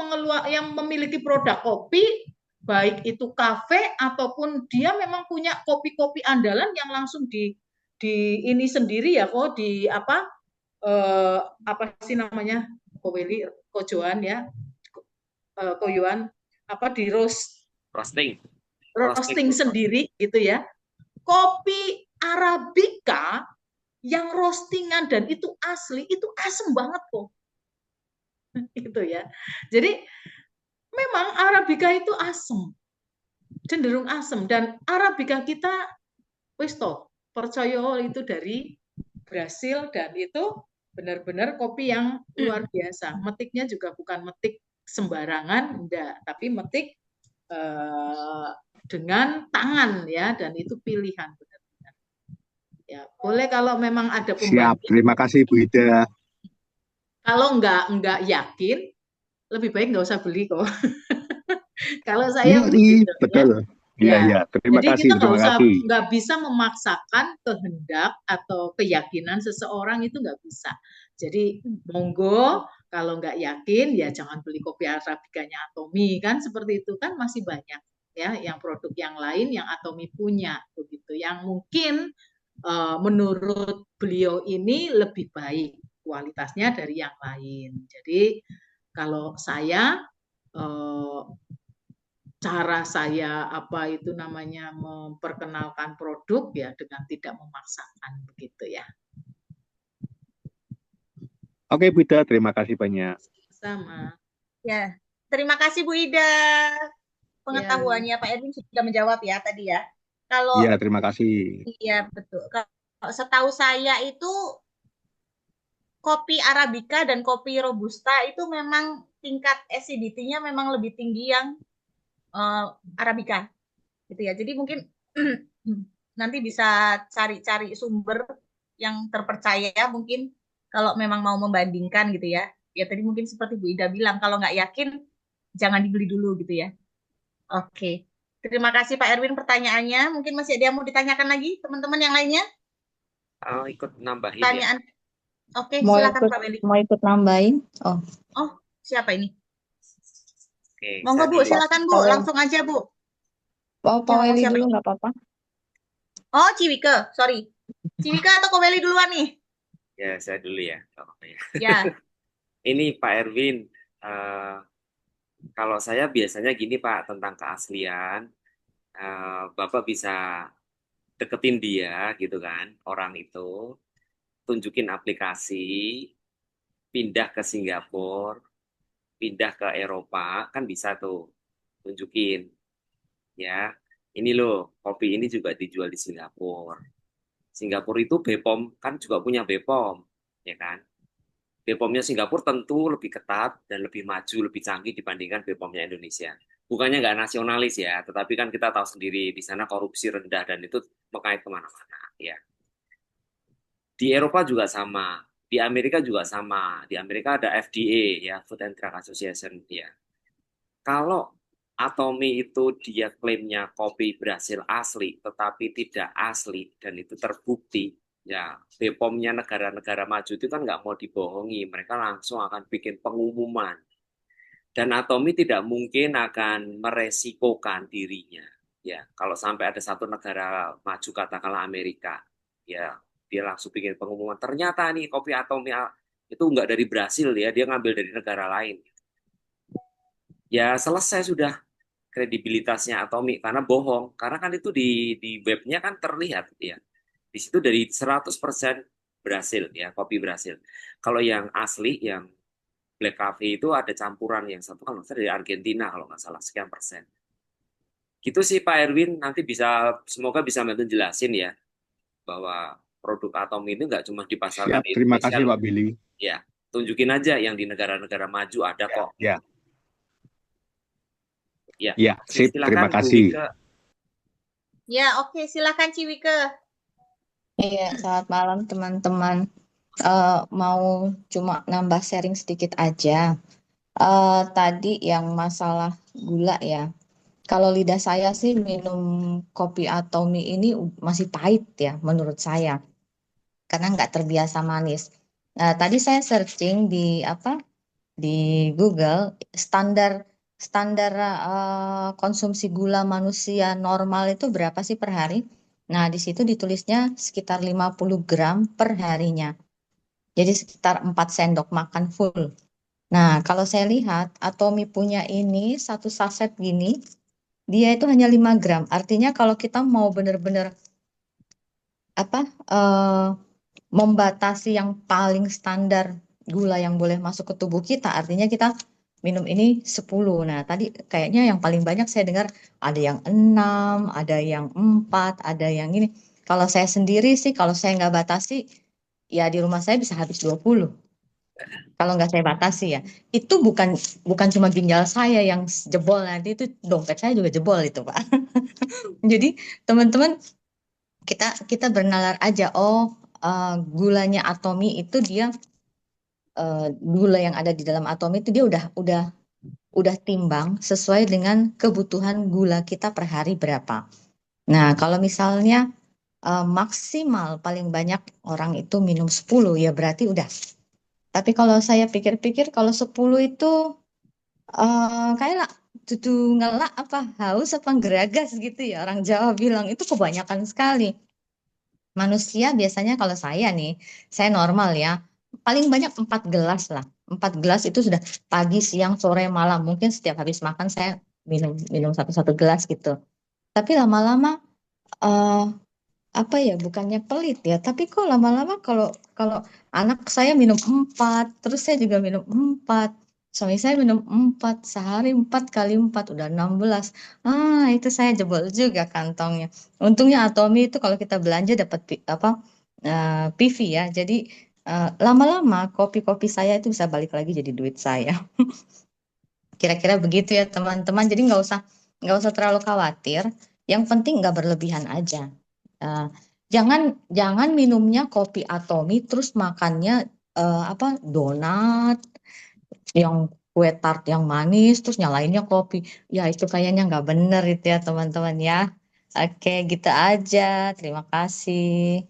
memiliki produk kopi, baik itu kafe ataupun dia memang punya kopi-kopi andalan yang langsung di ini sendiri ya kok, di apa sih namanya, kojoan ya, koyoan, apa, di roasting sendiri gitu ya. Kopi Arabica yang roastingan dan itu asli, itu asem banget kok. Gitu ya. Jadi memang Arabica itu asem, cenderung asem, dan Arabica kita wis toh percaya itu dari Brasil, dan itu benar-benar kopi yang luar biasa. Metiknya juga bukan metik sembarangan, enggak, tapi metik dengan tangan ya, dan itu pilihan benar-benar. Ya, boleh kalau memang ada pembanding. Siap, terima kasih Bu Ida. Kalau enggak yakin, lebih baik nggak usah beli kok. Kalau saya begitu, betul. Iya, terima jadi kasih. Kita nggak bisa memaksakan kehendak atau keyakinan seseorang, itu nggak bisa. Jadi monggo, kalau nggak yakin ya jangan beli kopi Arabicanya Atomi, kan seperti itu, kan masih banyak ya yang produk yang lain yang Atomi punya begitu, yang mungkin menurut beliau ini lebih baik kualitasnya dari yang lain. Jadi kalau saya cara saya apa itu namanya memperkenalkan produk ya dengan tidak memaksakan begitu ya. Oke Bu Ida, terima kasih banyak. Sama. Ya, terima kasih Bu Ida. Pengetahuannya Pak Erwin sudah menjawab ya tadi ya. Kalau Iya, terima kasih. Iya, betul. Kalau setahu saya itu kopi Arabica dan kopi Robusta itu memang tingkat acidity-nya memang lebih tinggi yang Arabica, gitu ya. Jadi mungkin nanti bisa cari-cari sumber yang terpercaya, mungkin kalau memang mau membandingkan gitu ya. Ya tadi mungkin seperti Bu Ida bilang, kalau nggak yakin jangan dibeli dulu gitu ya. Oke. Terima kasih Pak Erwin pertanyaannya. Mungkin masih ada yang mau ditanyakan lagi teman-teman yang lainnya? Ikut nambahin pertanyaan. Ya. Oke, silakan Pak Weli. Mau ikut nambahin? Oh, siapa ini? Oke, monggo Bu, silakan Bu, langsung aja Bu. Pak Weli dulu nggak apa-apa. Oh, Ciwike, sorry. Ciwike atau Ko Weli duluan nih? Ya, saya dulu ya. Ya. Ini Pak Erwin, kalau saya biasanya gini Pak, tentang keaslian, Bapak bisa deketin dia gitu kan, orang itu, tunjukin aplikasi, pindah ke Singapura, pindah ke Eropa, kan bisa tuh, tunjukin. Ya, ini loh, kopi ini juga dijual di Singapura. Singapura itu BPOM, kan juga punya BPOM, ya kan? BPOM-nya Singapura tentu lebih ketat dan lebih maju, lebih canggih dibandingkan BPOM-nya Indonesia. bukannya nggak nasionalis ya, tetapi kan kita tahu sendiri di sana korupsi rendah dan itu mengait kemana-mana ya. Di Eropa juga sama, di Amerika juga sama. Di Amerika ada FDA ya, Food and Drug Association ya. Kalau Atomy itu dia klaimnya kopi Brasil asli, tetapi tidak asli dan itu terbukti, ya BPOM-nya negara-negara maju itu kan nggak mau dibohongi, mereka langsung akan bikin pengumuman. Dan Atomy tidak mungkin akan meresikokan dirinya. Ya, kalau sampai ada satu negara maju katakanlah Amerika, ya dia langsung bikin pengumuman. Ternyata nih kopi Atomy itu nggak dari Brasil ya, dia ngambil dari negara lain. Ya selesai sudah kredibilitasnya Atomy karena bohong. Karena kan itu di webnya kan terlihat ya. Di situ dari 100% Brasil ya, kopi Brasil. Kalau yang asli yang Black Coffee itu ada campuran yang satu kan dari Argentina kalau nggak salah sekian persen. Gitu sih Pak Erwin, nanti semoga bisa bantu jelasin ya bahwa produk Atomy ini nggak cuma dipasarkan Siap, di terima Indonesia kasih loh. Pak Billy. Ya, tunjukin aja yang di negara-negara maju ada kok. Ya. Ya, Ya, sip, silakan terima Bu kasih. Wike. Ya, oke, silakan Ciwike. Iya, selamat malam teman-teman. Mau cuma nambah sharing sedikit aja. Tadi yang masalah gula ya. Kalau lidah saya sih minum kopi atau mie ini masih pahit ya menurut saya. Karena nggak terbiasa manis. Nah, tadi saya searching di Google standar standar konsumsi gula manusia normal itu berapa sih per hari? Nah, di situ ditulisnya sekitar 50 gram per harinya. Jadi sekitar 4 sendok makan full. Nah, kalau saya lihat Atomy punya ini satu saset gini, dia itu hanya 5 gram. Artinya kalau kita mau benar-benar membatasi yang paling standar gula yang boleh masuk ke tubuh kita, artinya kita minum ini 10. Nah, tadi kayaknya yang paling banyak saya dengar ada yang 6, ada yang 4, ada yang ini. Kalau saya sendiri sih, kalau saya nggak batasi, ya di rumah saya bisa habis 20. Kalau nggak saya batasi ya. Itu bukan cuma ginjal saya yang jebol, nanti itu dompet saya juga jebol itu, Pak. Jadi teman-teman kita bernalar aja, gulanya Atomy itu dia gula yang ada di dalam Atomy itu dia udah timbang sesuai dengan kebutuhan gula kita per hari berapa. Nah, kalau misalnya maksimal paling banyak orang itu minum 10 ya berarti udah. Tapi kalau saya pikir-pikir kalau 10 itu kayak lah tutu ngelak apa haus apa geragas gitu ya orang Jawa bilang itu kebanyakan sekali. Manusia biasanya kalau saya normal ya, paling banyak 4 gelas lah. 4 gelas itu sudah pagi, siang, sore, malam. Mungkin setiap habis makan saya minum minum satu-satu gelas gitu. Tapi lama-lama eh bukannya pelit ya, tapi kok lama-lama kalau kalau anak saya minum 4, terus saya juga minum 4, suami saya minum 4, sehari 4 kali 4 udah 16. Itu saya jebol juga kantongnya. Untungnya Atomy itu kalau kita belanja dapat PV ya. Jadi lama-lama kopi-kopi saya itu bisa balik lagi jadi duit saya. Kira-kira begitu ya teman-teman. Jadi nggak usah terlalu khawatir. Yang penting nggak berlebihan aja. Eh, jangan minumnya kopi Atomy terus makannya donat yang kue tart yang manis terus nyalainnya kopi. Ya itu kayaknya nggak bener itu ya teman-teman ya. Oke, gitu aja. Terima kasih.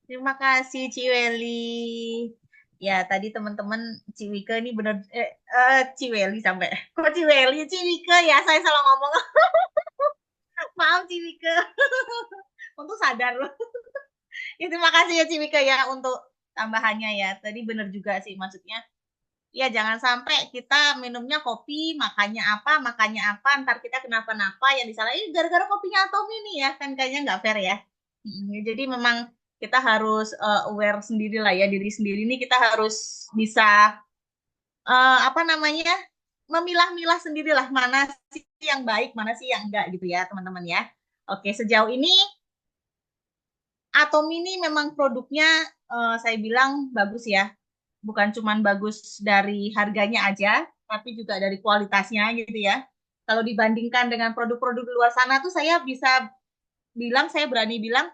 Terima kasih Ciweli. Ya, tadi teman-teman Ciwike ini benar Ciweli sampai. Kok Ciweli? Ciwike ya, saya salah ngomong. Maaf Ciwike. Untuk sadar loh. Ya, terima kasih ya Ciwike ya untuk tambahannya ya. Tadi benar juga sih maksudnya. Ya jangan sampai kita minumnya kopi, makannya apa, ntar kita kenapa-napa yang disalahin gara-gara kopinya Atomy nih ya, kan kayaknya nggak fair ya. Jadi memang kita harus aware sendiri lah ya, diri sendiri ini kita harus bisa memilah-milah sendirilah mana sih yang baik, mana sih yang enggak gitu ya teman-teman ya. Oke, sejauh ini Atomy ini memang produknya saya bilang bagus ya. Bukan cuma bagus dari harganya aja, tapi juga dari kualitasnya gitu ya. Kalau dibandingkan dengan produk-produk di luar sana tuh saya berani bilang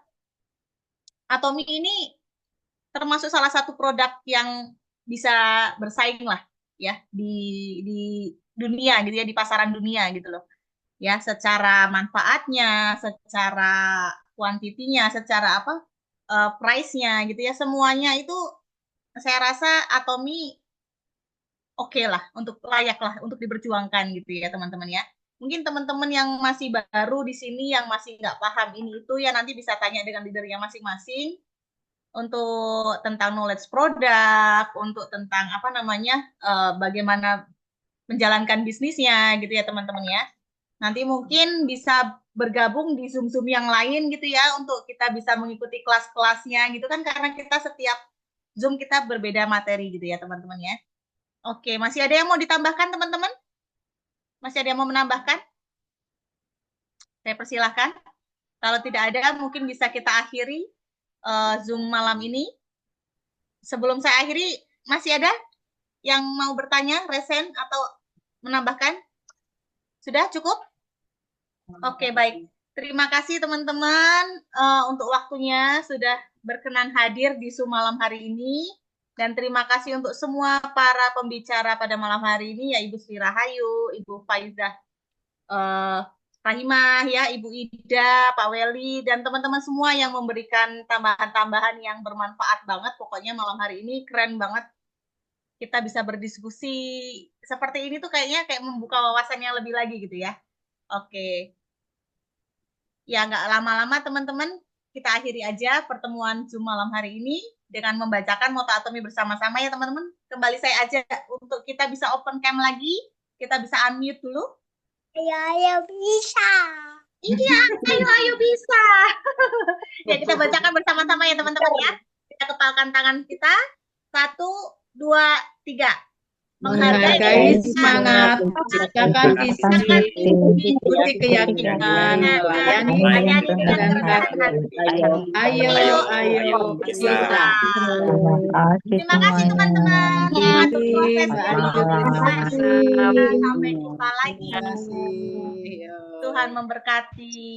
Atomy ini termasuk salah satu produk yang bisa bersaing lah ya di dunia gitu ya, di pasaran dunia gitu loh. Ya, secara manfaatnya, secara kuantitinya, secara price-nya gitu ya, semuanya itu saya rasa Atomy oke lah, layak lah untuk diperjuangkan gitu ya teman-teman ya. Mungkin teman-teman yang masih baru di sini, yang masih nggak paham ini itu ya nanti bisa tanya dengan leadernya masing-masing untuk tentang knowledge produk, untuk tentang bagaimana menjalankan bisnisnya gitu ya teman-teman ya. Nanti mungkin bisa bergabung di Zoom-Zoom yang lain gitu ya, untuk kita bisa mengikuti kelas-kelasnya gitu kan, karena kita setiap Zoom kita berbeda materi gitu ya teman-teman ya. Oke, masih ada yang mau ditambahkan teman-teman? Masih ada yang mau menambahkan? Saya persilahkan. Kalau tidak ada, mungkin bisa kita akhiri Zoom malam ini. Sebelum saya akhiri, masih ada yang mau bertanya, resen, atau menambahkan? Sudah cukup? Oke, baik. Terima kasih teman-teman untuk waktunya sudah berkenan hadir di Zoom malam hari ini. Dan terima kasih untuk semua para pembicara pada malam hari ini, ya Ibu Sri Rahayu, Ibu Faizah Rahimah, ya Ibu Ida, Pak Weli, dan teman-teman semua yang memberikan tambahan-tambahan yang bermanfaat banget. Pokoknya malam hari ini keren banget. Kita bisa berdiskusi seperti ini tuh kayaknya kayak membuka wawasannya lebih lagi gitu ya. Oke. Ya nggak lama-lama teman-teman, kita akhiri aja pertemuan Zoom malam hari ini dengan membacakan Motto Atomy bersama-sama ya teman-teman. Kembali saya ajak untuk kita bisa open cam lagi, kita bisa unmute dulu. Ayo bisa. Iya, ayo bisa. Ya kita bacakan bersama-sama ya teman-teman ya. Kita kepalkan tangan kita. 1, 2, 3. Menghargai semangat, ciptakan visi, ikuti keyakinan, melayani dengan hati. Ayo bisa. Terima kasih teman-teman. Sampai jumpa lagi. Tuhan memberkati.